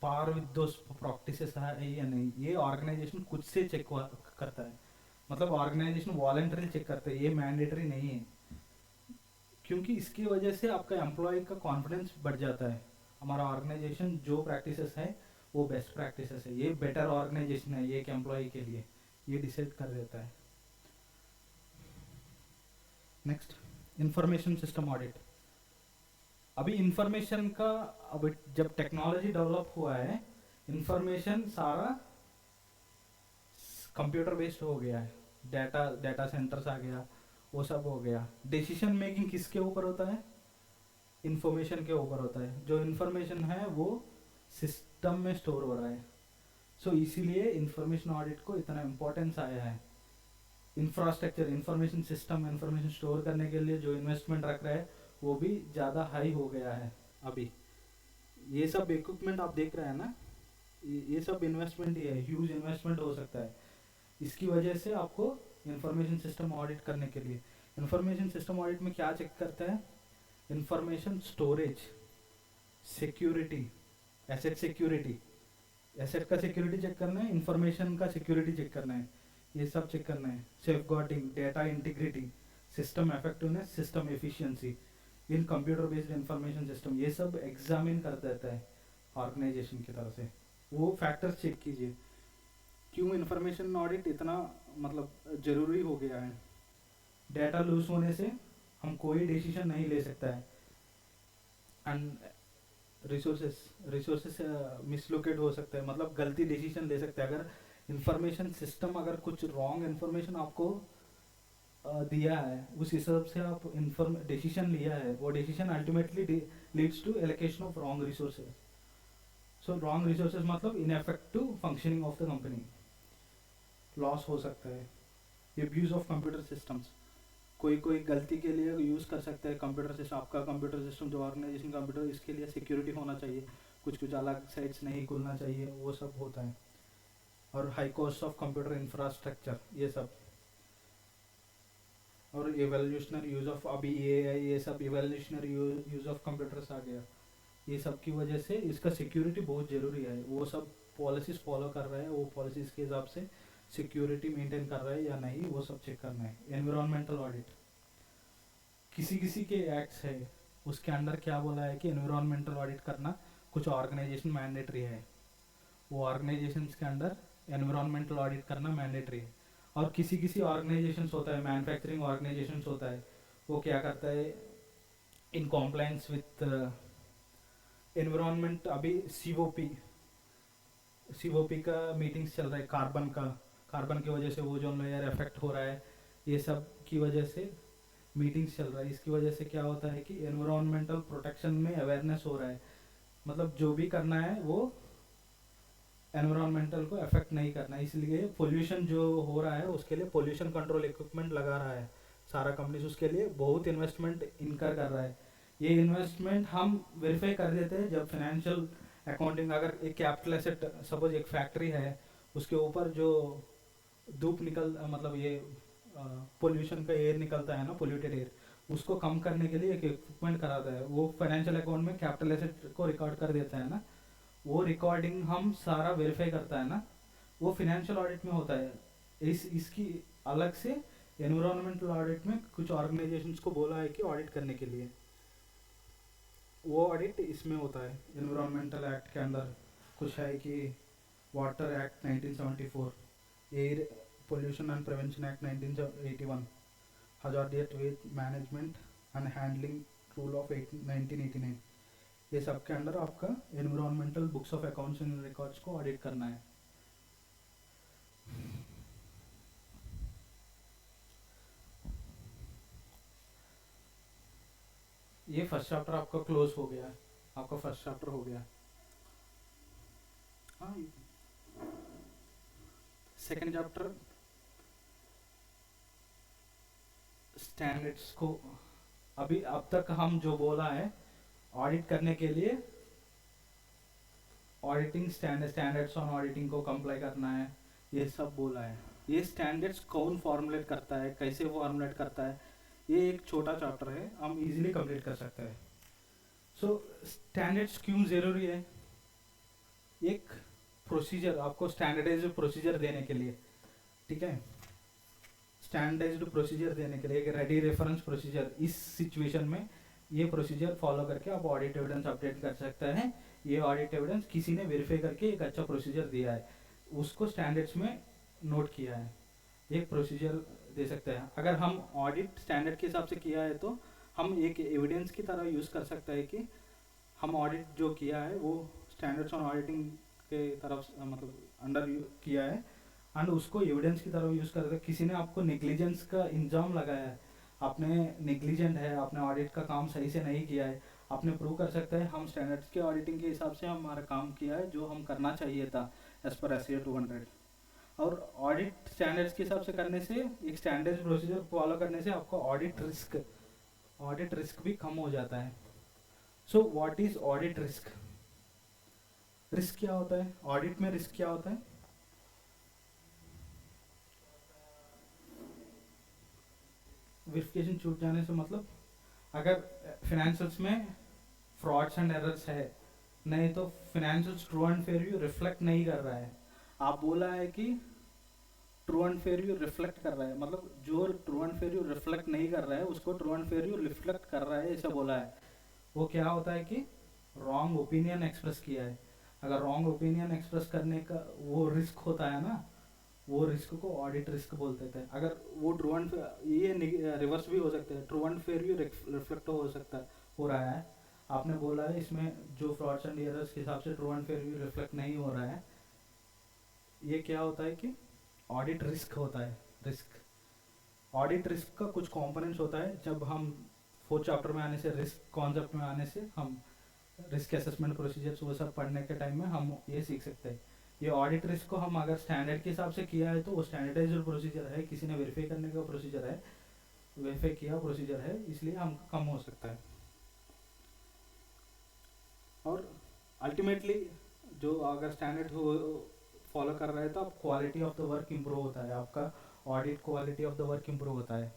पार विद दोस प्रैक्टिसेस है या नहीं, ये ऑर्गेनाइजेशन खुद से चेक करता है। मतलब ऑर्गेनाइजेशन वॉलंटरी चेक करता है, ये मैंडेटरी नहीं है, क्योंकि इसकी वजह से आपका एम्प्लॉय का कॉन्फिडेंस बढ़ जाता है। हमारा ऑर्गेनाइजेशन जो प्रैक्टिसेस है वो बेस्ट प्रैक्टिसेस है, ये बेटर ऑर्गेनाइजेशन है ये एक एम्प्लॉय के लिए, ये डिसाइड कर देता है। Next, information system audit. अभी इंफॉर्मेशन का, अब जब टेक्नोलॉजी डेवलप हुआ है इंफॉर्मेशन सारा कंप्यूटर बेस्ड हो गया है, डाटा सेंटर्स आ गया, वो सब हो गया। डिसीजन मेकिंग किसके ऊपर होता है, इंफॉर्मेशन के ऊपर होता है। जो इंफॉर्मेशन है वो सिस्टम में स्टोर हो रहा है, सो इसीलिए इंफॉर्मेशन ऑडिट को इतना इम्पोर्टेंस आया है। Infrastructure, information system, information store करने के लिए जो इन्वेस्टमेंट रख रहा है वो भी ज़्यादा हाई हो गया है। अभी ये सब इक्विपमेंट आप देख रहे हैं ना, ये सब इन्वेस्टमेंट ही है, ह्यूज इन्वेस्टमेंट हो सकता है। इसकी वजह से आपको इंफॉर्मेशन सिस्टम ऑडिट करने के लिए, इंफॉर्मेशन सिस्टम ऑडिट में क्या चेक करता है, information storage, security, asset security, asset का सिक्योरिटी चेक करना है, इंफॉर्मेशन का सिक्योरिटी चेक करना है, ये सब चेक करना है। Safeguarding, data integrity, system effectiveness, system efficiency इन कंप्यूटर बेस्ड इंफॉर्मेशन सिस्टम, ये सब एग्जामिन कर देता है ऑर्गेनाइजेशन की तरफ से। वो फैक्टर्स चेक कीजिए क्यों इंफॉर्मेशन ऑडिट इतना मतलब जरूरी हो गया है। डेटा लूज होने से हम कोई डिसीजन नहीं ले सकता है, एंड रिसोर्सेस मिसलोकेट हो सकता है, मतलब गलती डिसीजन ले सकता है। अगर इंफॉर्मेशन सिस्टम अगर कुछ रॉन्ग इंफॉर्मेशन आपको दिया है उस हिसाब से आप डिसीजन लिया है, वो decision ultimately leads to allocation of wrong resources. So wrong resources मतलब ineffective functioning of the company, loss हो सकता है। एब्यूज ऑफ कंप्यूटर सिस्टम्स, कोई गलती के लिए यूज़ कर सकता है कंप्यूटर सिस्टम, आपका कंप्यूटर सिस्टम जो ऑर्गेनाइजेशन कंप्यूटर, इसके लिए सिक्योरिटी होना चाहिए, कुछ अलग साइट्स नहीं खुलना चाहिए, वो सब होता है। और high cost of computer infrastructure, ये सब, और एवोल्यूशनरी यूज़ ऑफ, अभी ये सब एवोल्यूशनरी यूज़ ऑफ कंप्यूटर्स आ गया, ये सब की वजह से इसका सिक्योरिटी बहुत ज़रूरी है। वो सब पॉलिसीज़ फॉलो कर रहा है, वो पॉलिसीज़ के हिसाब से सिक्योरिटी मेंटेन कर रहा है या नहीं, वो सब चेक करना है। एनवायरमेंटल ऑडिट, किसी के एक्ट्स है उसके अंडर क्या बोला है कि एनवायरमेंटल ऑडिट करना कुछ ऑर्गेनाइजेशन मैंडेटरी है, वो ऑर्गेनाइजेशंस के अंडर एनवायरमेंटल ऑडिट करना मैंडेटरी है। और किसी ऑर्गेनाइजेशंस होता है, मैन्युफैक्चरिंग ऑर्गेनाइजेशंस होता है, वो क्या करता है इन कॉम्प्लायंस विथ एनवायरमेंट। अभी सीओपी का मीटिंग्स चल रहा है, कार्बन की वजह से ओजोन लेयर इफेक्ट हो रहा है ये सब की वजह से मीटिंग्स चल रहा है। इसकी वजह से क्या होता है कि एनवायरमेंटल प्रोटेक्शन में अवेयरनेस हो रहा है, मतलब जो भी करना है वो एनवायरमेंटल को अफेक्ट नहीं करना है। इसलिए पोल्यूशन जो हो रहा है उसके लिए पोल्यूशन कंट्रोल इक्विपमेंट लगा रहा है सारा कंपनीज, उसके लिए बहुत इन्वेस्टमेंट इनकर कर रहा है। ये इन्वेस्टमेंट हम वेरीफाई कर देते हैं जब फाइनेंशियल अकाउंटिंग, अगर एक कैपिटल एसेट सपोज एक फैक्ट्री है, उसके ऊपर जो धूप निकल मतलब ये पोल्यूशन का एयर निकलता है ना, पोल्यूटेड एयर, उसको कम करने के लिए एक इक्विपमेंट कराता है, वो फाइनेंशियल अकाउंट में कैपिटल एसेट को रिकॉर्ड कर देता है ना। वो रिकॉर्डिंग हम सारा वेरीफाई करता है ना, वो फिनेंशियल ऑडिट में होता है। इसकी अलग से एनवायरमेंटल ऑडिट में कुछ ऑर्गेनाइजेशंस को बोला है कि ऑडिट करने के लिए, वो ऑडिट इसमें होता है। एनवायरमेंटल एक्ट के अंदर कुछ है कि water act 1974, air pollution and prevention act 1981, hazardous waste management and handling rule of 1989, ये सब के अंडर आपका environmental books of accounts and records को ऑडिट करना है। ये फर्स्ट चैप्टर आपका क्लोज हो गया है, आपका फर्स्ट चैप्टर हो गया। हाँ, सेकंड चैप्टर स्टैंडर्ड्स को, अभी अब तक हम जो बोला है ऑडिट करने के लिए ऑडिटिंग स्टैंडर्ड्स ऑन ऑडिटिंग को कंप्लाई करना है, ये सब बोला है। ये स्टैंडर्ड्स कौन फॉर्मुलेट करता है, कैसे फॉर्मुलेट करता है, ये एक छोटा चैप्टर है, हम इजीली कंप्लीट कर सकते हैं। सो स्टैंडर्ड्स क्यों जरूरी है? एक प्रोसीजर, आपको स्टैंडर्डाइज्ड प्रोसीजर देने के लिए, ठीक है, स्टैंडर्डाइज्ड प्रोसीजर देने के लिए एक रेडी रेफरेंस प्रोसीजर, इस सिचुएशन में ये प्रोसीजर फॉलो करके आप ऑडिट एविडेंस अपडेट कर सकते हैं। ये ऑडिट एविडेंस किसी ने वेरीफाई करके एक अच्छा प्रोसीजर दिया है, उसको स्टैंडर्ड्स में नोट किया है, एक प्रोसीजर दे सकते हैं। अगर हम ऑडिट स्टैंडर्ड के हिसाब से किया है तो हम एक एविडेंस की तरह यूज़ कर सकते हैं कि हम ऑडिट जो किया है वो स्टैंडर्ड्स ऑन ऑडिटिंग के तरफ मतलब अंडर किया है, एंड उसको एविडेंस की तरह यूज़ करते हैं। किसी ने आपको नेग्लिजेंस का इल्ज़ाम लगाया है, आपने नेग्लिजेंट है, आपने ऑडिट का काम सही से नहीं किया है, आपने प्रूव कर सकते हैं हम स्टैंडर्ड्स के ऑडिटिंग के हिसाब से हमारा काम किया है जो हम करना चाहिए था एज पर एस 200। और ऑडिट स्टैंडर्ड्स के हिसाब से करने से, एक स्टैंडर्ड प्रोसीजर फॉलो करने से आपका ऑडिट रिस्क भी कम हो जाता है। So what is audit risk? Risk क्या होता है ऑडिट में? रिस्क क्या होता है? वेरिफिकेशन छूट जाने से मतलब अगर फिनेंशियल्स में फ्रॉड्स एंड एरर्स है, नहीं तो financials true and fair view reflect नहीं कर रहा है। आप बोला है कि true and fair view reflect कर रहा है, मतलब जो true and fair view reflect नहीं कर रहा है उसको true and fair view reflect कर रहा है, ऐसा बोला है। वो क्या होता है कि रॉन्ग ओपिनियन एक्सप्रेस किया है। अगर रॉन्ग ओपिनियन एक्सप्रेस करने का वो रिस्क होता है ना, वो रिस्क को ऑडिट रिस्क बोलते थे। अगर वो ट्रू एंड, ये रिवर्स भी हो सकता है, true and fair view reflect हो सकता है, हो रहा है। आपने बोला है इसमें जो फ्रॉड्स एंड एरर्स के हिसाब से true and fair view reflect नहीं हो रहा है, ये क्या होता है कि ऑडिट रिस्क होता है। रिस्क, ऑडिट रिस्क का कुछ कंपोनेंट्स होता है। जब हम फोर्थ चैप्टर में आने से, रिस्क कॉन्सेप्ट में आने से, हम रिस्क असेसमेंट प्रोसीजर्स वो सब पढ़ने के टाइम में हम ये सीख सकते हैं। ये ऑडिट रिस्क को हम अगर स्टैंडर्ड के हिसाब से किया है तो वो स्टैंडर्डाइज्ड प्रोसीजर है, किसी ने वेरीफाई करने का प्रोसीजर है, वेरीफाई किया प्रोसीजर है, इसलिए हम कम हो सकता है। और अल्टीमेटली जो अगर स्टैंडर्ड फॉलो कर रहे हैं तो आप quality of the work improve होता है, आपका audit quality of the work improve होता है।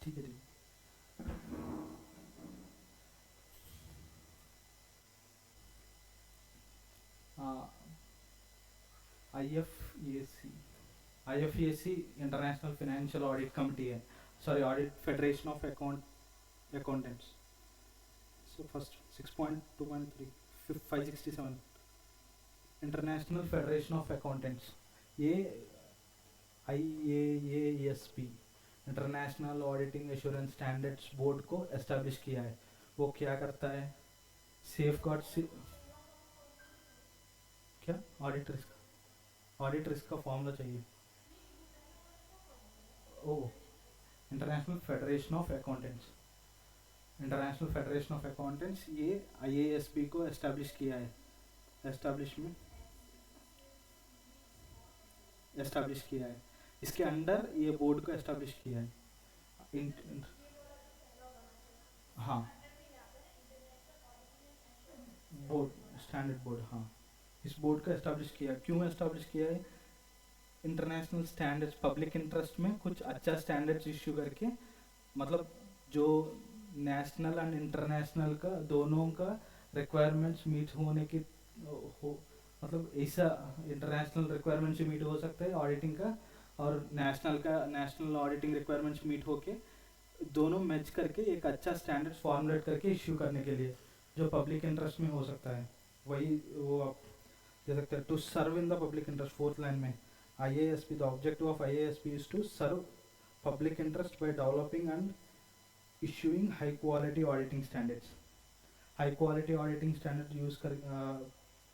ठीक है, ठीक है। IFESC, IFESC international financial audit committee है, sorry audit federation of accountants. So first 6.2.3 567 international federation of accountants, ये IAASB international auditing assurance standards board को एस्टेब्लिश किया है। वो क्या करता है? सेफ गार्ड क्या ऑडिट रिस्क का फॉर्मूला चाहिए? Oh, international federation of accountants. International federation of accountants ये IASB को एस्टेब्लिश किया है, एस्टेब्लिश किया है। इसके अंडर ये बोर्ड को एस्टेब्लिश किया है। हाँ, बोर्ड, स्टैंडर्ड बोर्ड, हाँ। इस बोर्ड को एस्टेब्लिश किया, क्यों एस्टेब्लिश किया है? इंटरनेशनल स्टैंडर्ड्स, पब्लिक इंटरेस्ट में कुछ अच्छा स्टैंडर्ड्स इश्यू करके, मतलब जो नेशनल एंड इंटरनेशनल का दोनों का रिक्वायरमेंट्स मीट होने की हो, मतलब ऐसा इंटरनेशनल रिक्वायरमेंट्स मीट हो सकता है ऑडिटिंग का, और नेशनल ऑडिटिंग रिक्वायरमेंट्स मीट होके दोनों मैच करके एक अच्छा स्टैंडर्ड फॉर्मुलेट करके इश्यू करने के लिए जो पब्लिक इंटरेस्ट में हो सकता है, वही वो आप दे सकते हैं। To serve in the public interest, fourth line में IASB, the objective of IASB is to serve public interest by developing and issuing high quality auditing standards. High quality auditing standard use कर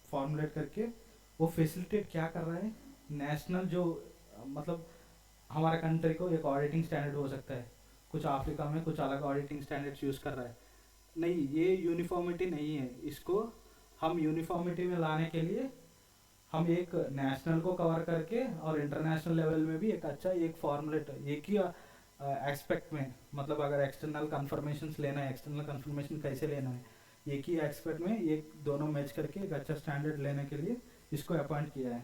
formulate करके वो facilitate क्या कर रहा है, national जो मतलब हमारा कंट्री को एक ऑडिटिंग स्टैंडर्ड हो सकता है, कुछ अफ्रीका में कुछ अलग ऑडिटिंग स्टैंडर्ड्स यूज कर रहा है, नहीं ये यूनिफॉर्मिटी नहीं है। इसको हम यूनिफॉर्मिटी में लाने के लिए हम एक नेशनल को कवर करके और इंटरनेशनल लेवल में भी एक अच्छा एक फॉर्मुलेट एक ही एस्पेक्ट में, मतलब अगर एक्सटर्नल कंफर्मेशन लेना है, एक्सटर्नल कंफर्मेशन कैसे लेना है, एक ही एस्पेक्ट में एक दोनों मैच करके एक अच्छा स्टैंडर्ड लेने के लिए इसको अपॉइंट किया है।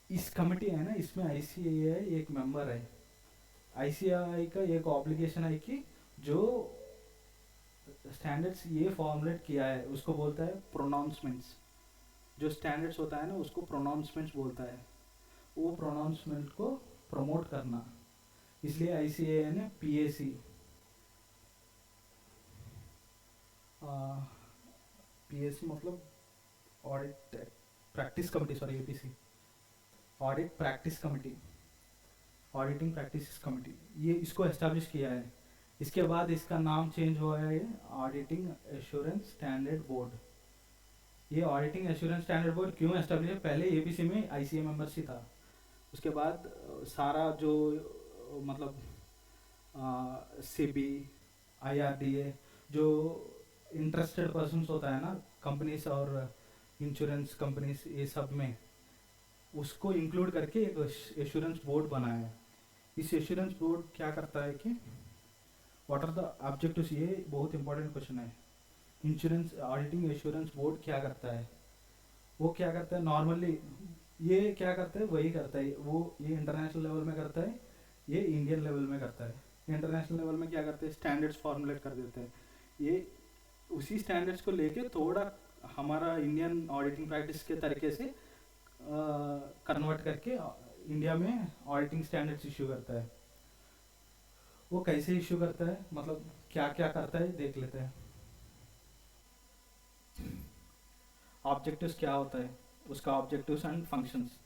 इस कमिटी है ना, इसमें ICAI एक मेंबर है। ICAI का एक ऑब्लिगेशन है कि जो स्टैंडर्ड्स ये फॉर्मुलेट किया है उसको बोलता है प्रोनाउंसमेंट्स। जो स्टैंडर्ड्स होता है ना उसको प्रोनाउंसमेंट्स बोलता है, वो प्रोनाउंसमेंट को प्रमोट करना, इसलिए ICAI ने PAC PAC मतलब audit practice committee, sorry APC audit practice committee, auditing practice committee, ये इसको एस्टेब्लिश किया है। इसके बाद इसका नाम चेंज हुआ है ऑडिटिंग एश्योरेंस स्टैंडर्ड बोर्ड। ये ऑडिटिंग एश्योरेंस स्टैंडर्ड बोर्ड क्यों एस्टेब्लिश है? पहले APC में ICAI मेंबर्स ही था, उसके बाद सारा जो मतलब SEBI, IRDA जो इंटरेस्टेड पर्सन्स होता है ना, कंपनीज और इंश्योरेंस कंपनीज, ये सब में उसको इंक्लूड करके एक एश्योरेंस बोर्ड बनाया है। इस एश्योरेंस बोर्ड क्या करता है कि व्हाट आर द ऑब्जेक्टिव्स, ये बहुत इंपॉर्टेंट क्वेश्चन है। इंश्योरेंस ऑडिटिंग एश्योरेंस बोर्ड क्या करता है? वो क्या करता है नॉर्मली, ये क्या करता है वही करता है वो, ये इंटरनेशनल लेवल में करता है, ये इंडियन लेवल में करता है। इंटरनेशनल लेवल में क्या करते हैं, स्टैंडर्ड्स फॉर्मुलेट कर देते हैं, ये उसी स्टैंडर्ड्स को लेके थोड़ा हमारा इंडियन ऑडिटिंग प्रैक्टिस के तरीके से कन्वर्ट करके इंडिया में ऑडिटिंग स्टैंडर्ड्स इश्यू करता है। वो कैसे इश्यू करता है, मतलब क्या क्या करता है देख लेते हैं। ऑब्जेक्टिव्स क्या होता है, उसका ऑब्जेक्टिव्स एंड फंक्शंस।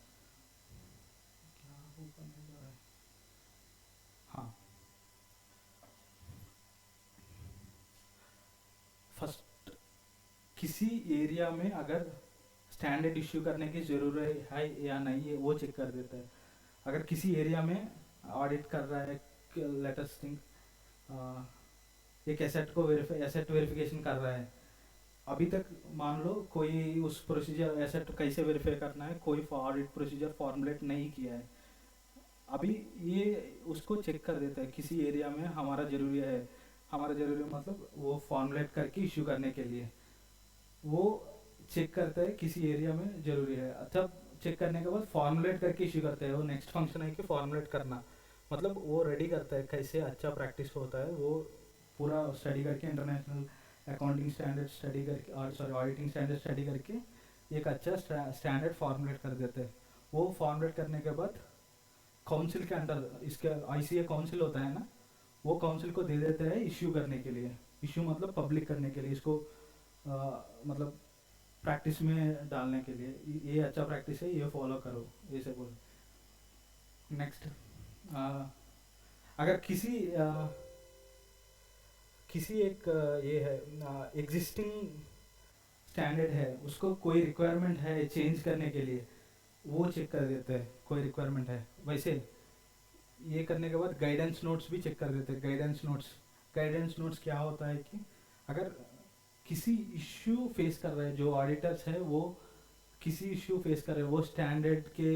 हाँ, फर्स्ट किसी एरिया में अगर स्टैंडर्ड इश्यू करने की ज़रूरत है या नहीं है वो चेक कर देता है। अगर किसी एरिया में ऑडिट कर रहा है, लेटेस्ट थिंग एक एसेट वेरिफिकेशन कर रहा है, अभी तक मान लो कोई उस प्रोसीजर एसेट कैसे वेरीफाई करना है कोई ऑडिट प्रोसीजर फॉर्मुलेट नहीं किया है, अभी ये उसको चेक कर देता है किसी एरिया में हमारा ज़रूरी है, मतलब वो फॉर्मुलेट करके इश्यू करने के लिए वो चेक करता है किसी एरिया में ज़रूरी है। तब चेक करने के बाद फॉर्मुलेट करके इश्यू करते हैं। वो नेक्स्ट फंक्शन है कि फॉर्मुलेट करना, मतलब वो रेडी करता है कैसे अच्छा प्रैक्टिस होता है, वो पूरा स्टडी करके इंटरनेशनल अकाउंटिंग स्टैंडर्ड स्टडी करके और सॉरी ऑडिटिंग स्टैंडर्ड स्टडी करके एक अच्छा स्टैंडर्ड फॉर्मुलेट कर देते हैं। वो फॉर्मुलेट करने के बाद काउंसिल के अंडर, इसके ICAI काउंसिल होता है ना, वो काउंसिल को दे देते हैं इश्यू करने के लिए, इश्यू मतलब पब्लिक करने के लिए, इसको मतलब प्रैक्टिस में डालने के लिए, ये अच्छा प्रैक्टिस है ये फॉलो करो ऐसे बोल। नेक्स्ट, अगर किसी एक ये है एग्जिस्टिंग स्टैंडर्ड है, उसको कोई रिक्वायरमेंट है चेंज करने के लिए, वो चेक कर देते हैं कोई रिक्वायरमेंट है। वैसे ये करने के बाद गाइडेंस नोट्स भी चेक कर देते हैं। गाइडेंस नोट्स क्या होता है कि अगर किसी इश्यू फेस कर रहे हैं, जो ऑडिटर्स है वो किसी इश्यू फेस कर रहे हैं, वो स्टैंडर्ड के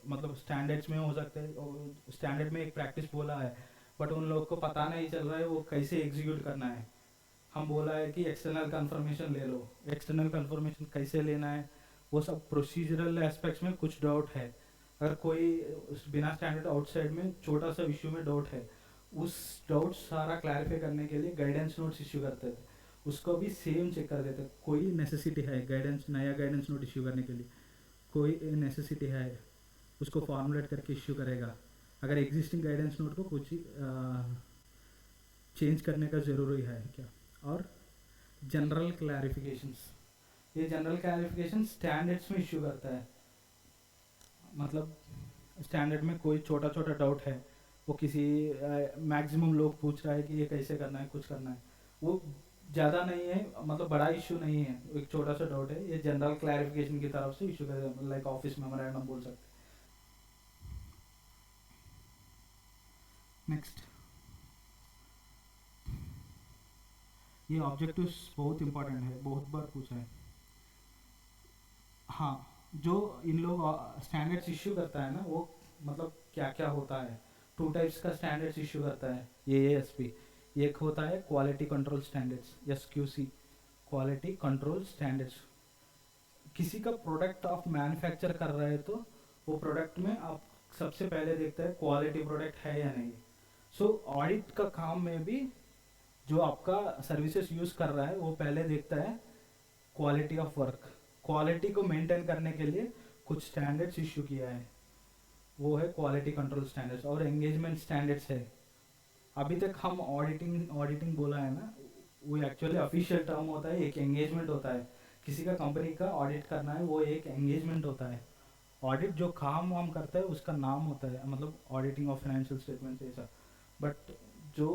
मतलब स्टैंडर्ड्स में हो सकते हैं, स्टैंडर्ड में एक प्रैक्टिस बोला है बट उन लोगों को पता नहीं चल रहा है वो कैसे एग्जीक्यूट करना है। हम बोला है कि एक्सटर्नल कंफर्मेशन ले लो, एक्सटर्नल कंफर्मेशन कैसे लेना है, वो सब प्रोसीजरल एस्पेक्ट्स में कुछ डाउट है। अगर कोई बिना स्टैंडर्ड आउटसाइड में छोटा सा इश्यू में डाउट है, उस डाउट सारा क्लैरिफाई करने के लिए गाइडेंस नोट्स इश्यू करते थे, उसको भी सेम चेक कर देते। कोई नेसेसिटी है गाइडेंस, नया गाइडेंस नोट इश्यू करने के लिए कोई नेसेसिटी है, उसको फॉर्मुलेट करके इश्यू करेगा। अगर एग्जिस्टिंग गाइडेंस नोट को कुछ चेंज करने का ज़रूरी है क्या। और जनरल क्लैरिफिकेशंस, ये जनरल क्लैरिफिकेशन स्टैंडर्ड्स में इश्यू करता है। मतलब स्टैंडर्ड में कोई छोटा छोटा डाउट है, वो किसी मैक्सिमम लोग पूछ रहा है कि ये कैसे करना है, कुछ करना है, वो ज़्यादा नहीं है, मतलब बड़ा इशू नहीं है, एक छोटा सा डाउट है, ये जनरल क्लैरिफिकेशन की तरफ से इशू कर, लाइक ऑफिस मेमोरेंडम बोल सकते हैं। नेक्स्ट, ये ऑब्जेक्टिव्स बहुत इंपॉर्टेंट है, बहुत बार पूछा है। हाँ, जो इन लोग स्टैंडर्ड्स इश्यू करता है ना, वो मतलब क्या क्या होता है। टू टाइप्स का स्टैंडर्ड्स इश्यू करता है ये एएसपी। एक होता है quality control standards, SQC, quality control standards. किसी का प्रोडक्ट आप मैन्युफैक्चर कर रहे हैं तो वो प्रोडक्ट में आप सबसे पहले देखते हैं क्वालिटी प्रोडक्ट है या नहीं। सो ऑडिट का काम में भी जो आपका सर्विसेज यूज़ कर रहा है वो पहले देखता है क्वालिटी ऑफ वर्क। क्वालिटी को मेंटेन करने के लिए कुछ स्टैंडर्ड्स इशू किया है, वो है क्वालिटी कंट्रोल स्टैंडर्ड्स। और एंगेजमेंट स्टैंडर्ड्स है। अभी तक हम ऑडिटिंग ऑडिटिंग बोला है ना, वो एक्चुअली ऑफिशियल टर्म होता है, एक एंगेजमेंट होता है। किसी का कंपनी का ऑडिट करना है, वो एक एंगेजमेंट होता है। ऑडिट जो काम वाम करता है उसका नाम होता है, मतलब ऑडिटिंग ऑफ फाइनेंशियल स्टेटमेंट्स ऐसा। बट जो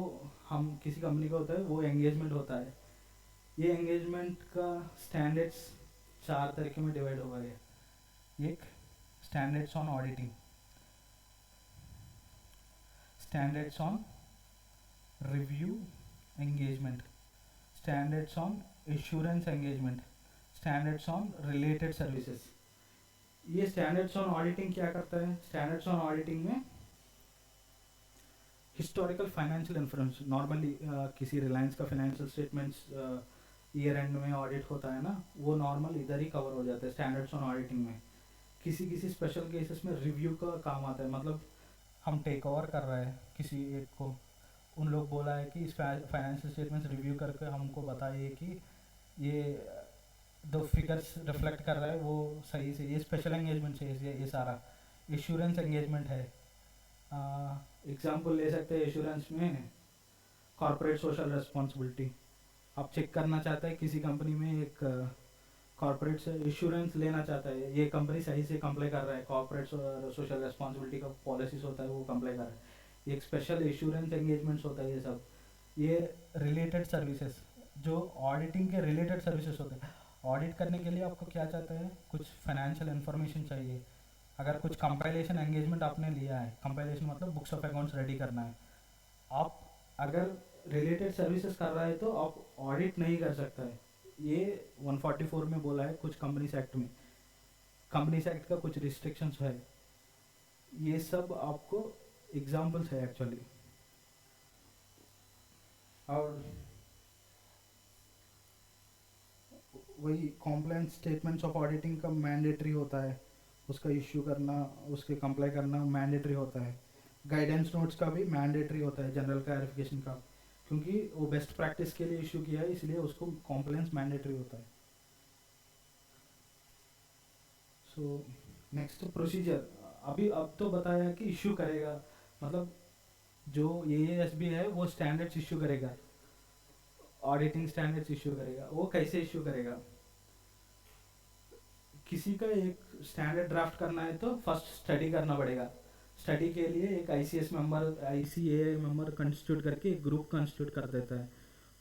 हम किसी कंपनी का होता है वो एंगेजमेंट होता है। ये एंगेजमेंट का स्टैंडर्ड्स 4 तरीके में डिवाइड हुआ है। एक, standards on auditing, standards on review engagement, standards on assurance engagement, standards on related services. ये स्टैंडर्ड्स ऑन ऑडिटिंग क्या करता है, स्टैंडर्ड्स ऑन ऑडिटिंग में हिस्टोरिकल फाइनेंशियल इन्फॉर्मेशन, नॉर्मली किसी रिलायंस का फाइनेंशियल स्टेटमेंट्स ईयर एंड में ऑडिट होता है ना, वो नॉर्मल इधर ही कवर हो जाता है स्टैंडर्ड्स ऑन ऑडिटिंग में। किसी किसी स्पेशल केसेस में रिव्यू का काम आता है, मतलब हम टेक ओवर कर रहे हैं किसी एक को, उन लोग बोला है कि इस फाइनेंशियल स्टेटमेंट्स रिव्यू करके हमको बताइए कि ये दो फिगर्स रिफ्लेक्ट कर रहा है वो सही से। ये स्पेशल एंगेजमेंट है, ये सारा इंश्योरेंस एंगेजमेंट है। एग्जाम्पल ले सकते हैं इंश्योरेंस में कॉर्पोरेट सोशल रिस्पॉन्सिबिलिटी। आप चेक करना चाहते हैं किसी कंपनी में एक कॉर्पोरेट से इंश्योरेंस लेना चाहता है, ये कंपनी सही से कंप्लाई कर रहा है, कॉर्पोरेट सोशल रिस्पॉन्सिबिलिटी का पॉलिसीज होता है वो कंप्लाई कर रहा है, एक स्पेशल इंश्योरेंस एंगेजमेंट्स होता है ये सब। ये रिलेटेड सर्विसेज, जो ऑडिटिंग के रिलेटेड सर्विसेज होते हैं। ऑडिट करने के लिए आपको क्या चाहते हैं, कुछ फाइनेंशियल इन्फॉर्मेशन चाहिए। अगर कुछ कंपाइलेशन एंगेजमेंट आपने लिया है, कंपाइलेशन मतलब बुक्स ऑफ अकाउंट्स रेडी करना है, आप अगर रिलेटेड सर्विसेज कर रहा है तो आप ऑडिट नहीं कर सकता है। ये 144 में बोला है, कुछ कंपनीज एक्ट में, कंपनीज एक्ट का कुछ रिस्ट्रिक्शंस है। ये सब आपको एग्जांपल्स है एक्चुअली। और वही कॉम्प्लायंस स्टेटमेंट्स ऑफ ऑडिटिंग का मैंडेटरी होता है, उसका इश्यू करना, उसके कंप्लाई करना मैंडेटरी होता है। गाइडेंस नोट्स का भी मैंडेटरी होता है जनरल क्लैरिफिकेशन का, क्योंकि वो बेस्ट प्रैक्टिस के लिए इशू किया है इसलिए उसको कॉम्प्लायंस मैंडेटरी होता है। सो नेक्स्ट प्रोसीजर, अभी अब तो बताया कि इशू करेगा, मतलब जो एएसबी है वो स्टैंडर्ड्स इशू करेगा, ऑडिटिंग स्टैंडर्ड्स इशू करेगा। वो कैसे इशू करेगा, किसी का एक स्टैंडर्ड ड्राफ्ट करना है तो फर्स्ट स्टडी करना पड़ेगा। स्टडी के लिए एक ICS member, ICA member constitute करके एक ग्रुप कंस्टिट्यूट कर देता है।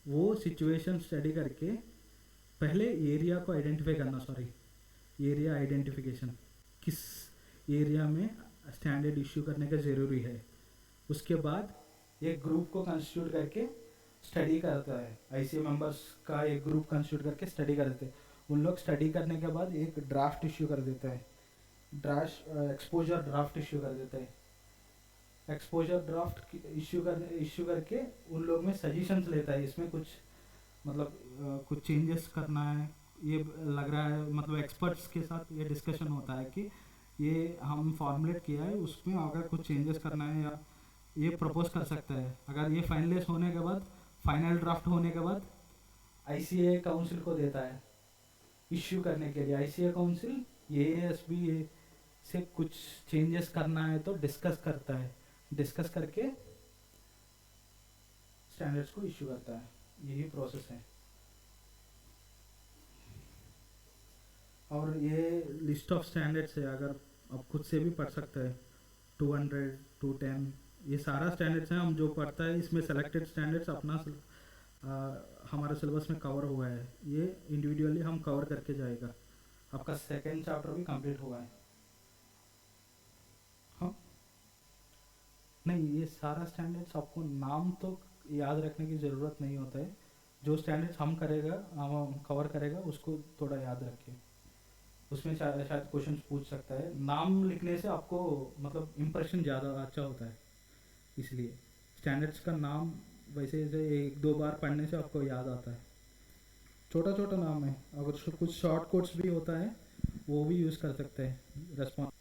वो सिचुएशन स्टडी करके पहले एरिया को आइडेंटिफाई करना, सॉरी, एरिया आइडेंटिफिकेशन, किस एरिया में स्टैंडर्ड इश्यू करने का ज़रूरी है। उसके बाद एक ग्रुप को कंस्टिट्यूट करके स्टडी करता है, आईसीए मेंबर्स का एक ग्रुप कंस्टिट्यूट करके स्टडी करते हैं। उन लोग स्टडी करने के बाद एक ड्राफ्ट इश्यू कर देता है, एक्सपोजर ड्राफ्ट इश्यू कर देता है। एक्सपोजर ड्राफ्ट इश्यू करके उन लोग में सजेशंस लेता है, इसमें कुछ मतलब कुछ चेंजेस करना है, ये लग रहा है, मतलब एक्सपर्ट्स के साथ ये डिस्कशन होता है कि ये हम फॉर्मुलेट किया है, उसमें अगर कुछ चेंजेस करना है या ये प्रपोज कर सकता है। अगर ये फाइनलाइज होने के बाद, फाइनल ड्राफ्ट होने के बाद आईसीए काउंसिल को देता है इश्यू करने के लिए। आईसीए काउंसिल एएसबी से कुछ चेंजेस करना है तो डिस्कस करता है, डिस्कस करके स्टैंडर्ड्स को इश्यू करता है। यही प्रोसेस है। और ये लिस्ट ऑफ स्टैंडर्ड्स है, अगर आप खुद से भी पढ़ सकते हैं, 200 210 ये सारा स्टैंडर्ड्स हैं। हम जो पढ़ता है इसमें सेलेक्टेड स्टैंडर्ड्स अपना हमारे सिलेबस में कवर हुआ है, ये इंडिविजुअली हम कवर करके जाएगा। आपका सेकेंड चैप्टर भी कंप्लीट हुआ है। हाँ, नहीं, ये सारा स्टैंडर्ड्स आपको नाम तो याद रखने की ज़रूरत नहीं होता है। जो स्टैंडर्ड्स हम कवर करेगा उसको थोड़ा याद रखिए, उसमें शायद क्वेश्चन पूछ सकता है। नाम लिखने से आपको मतलब इम्प्रेशन ज़्यादा अच्छा होता है, इसलिए स्टैंडर्ड्स का नाम वैसे ऐसे एक दो बार पढ़ने से आपको याद आता है। छोटा छोटा नाम है, अगर कुछ शॉर्ट कोट्स भी होता है वो भी यूज़ कर सकते हैं रेस्पॉन्स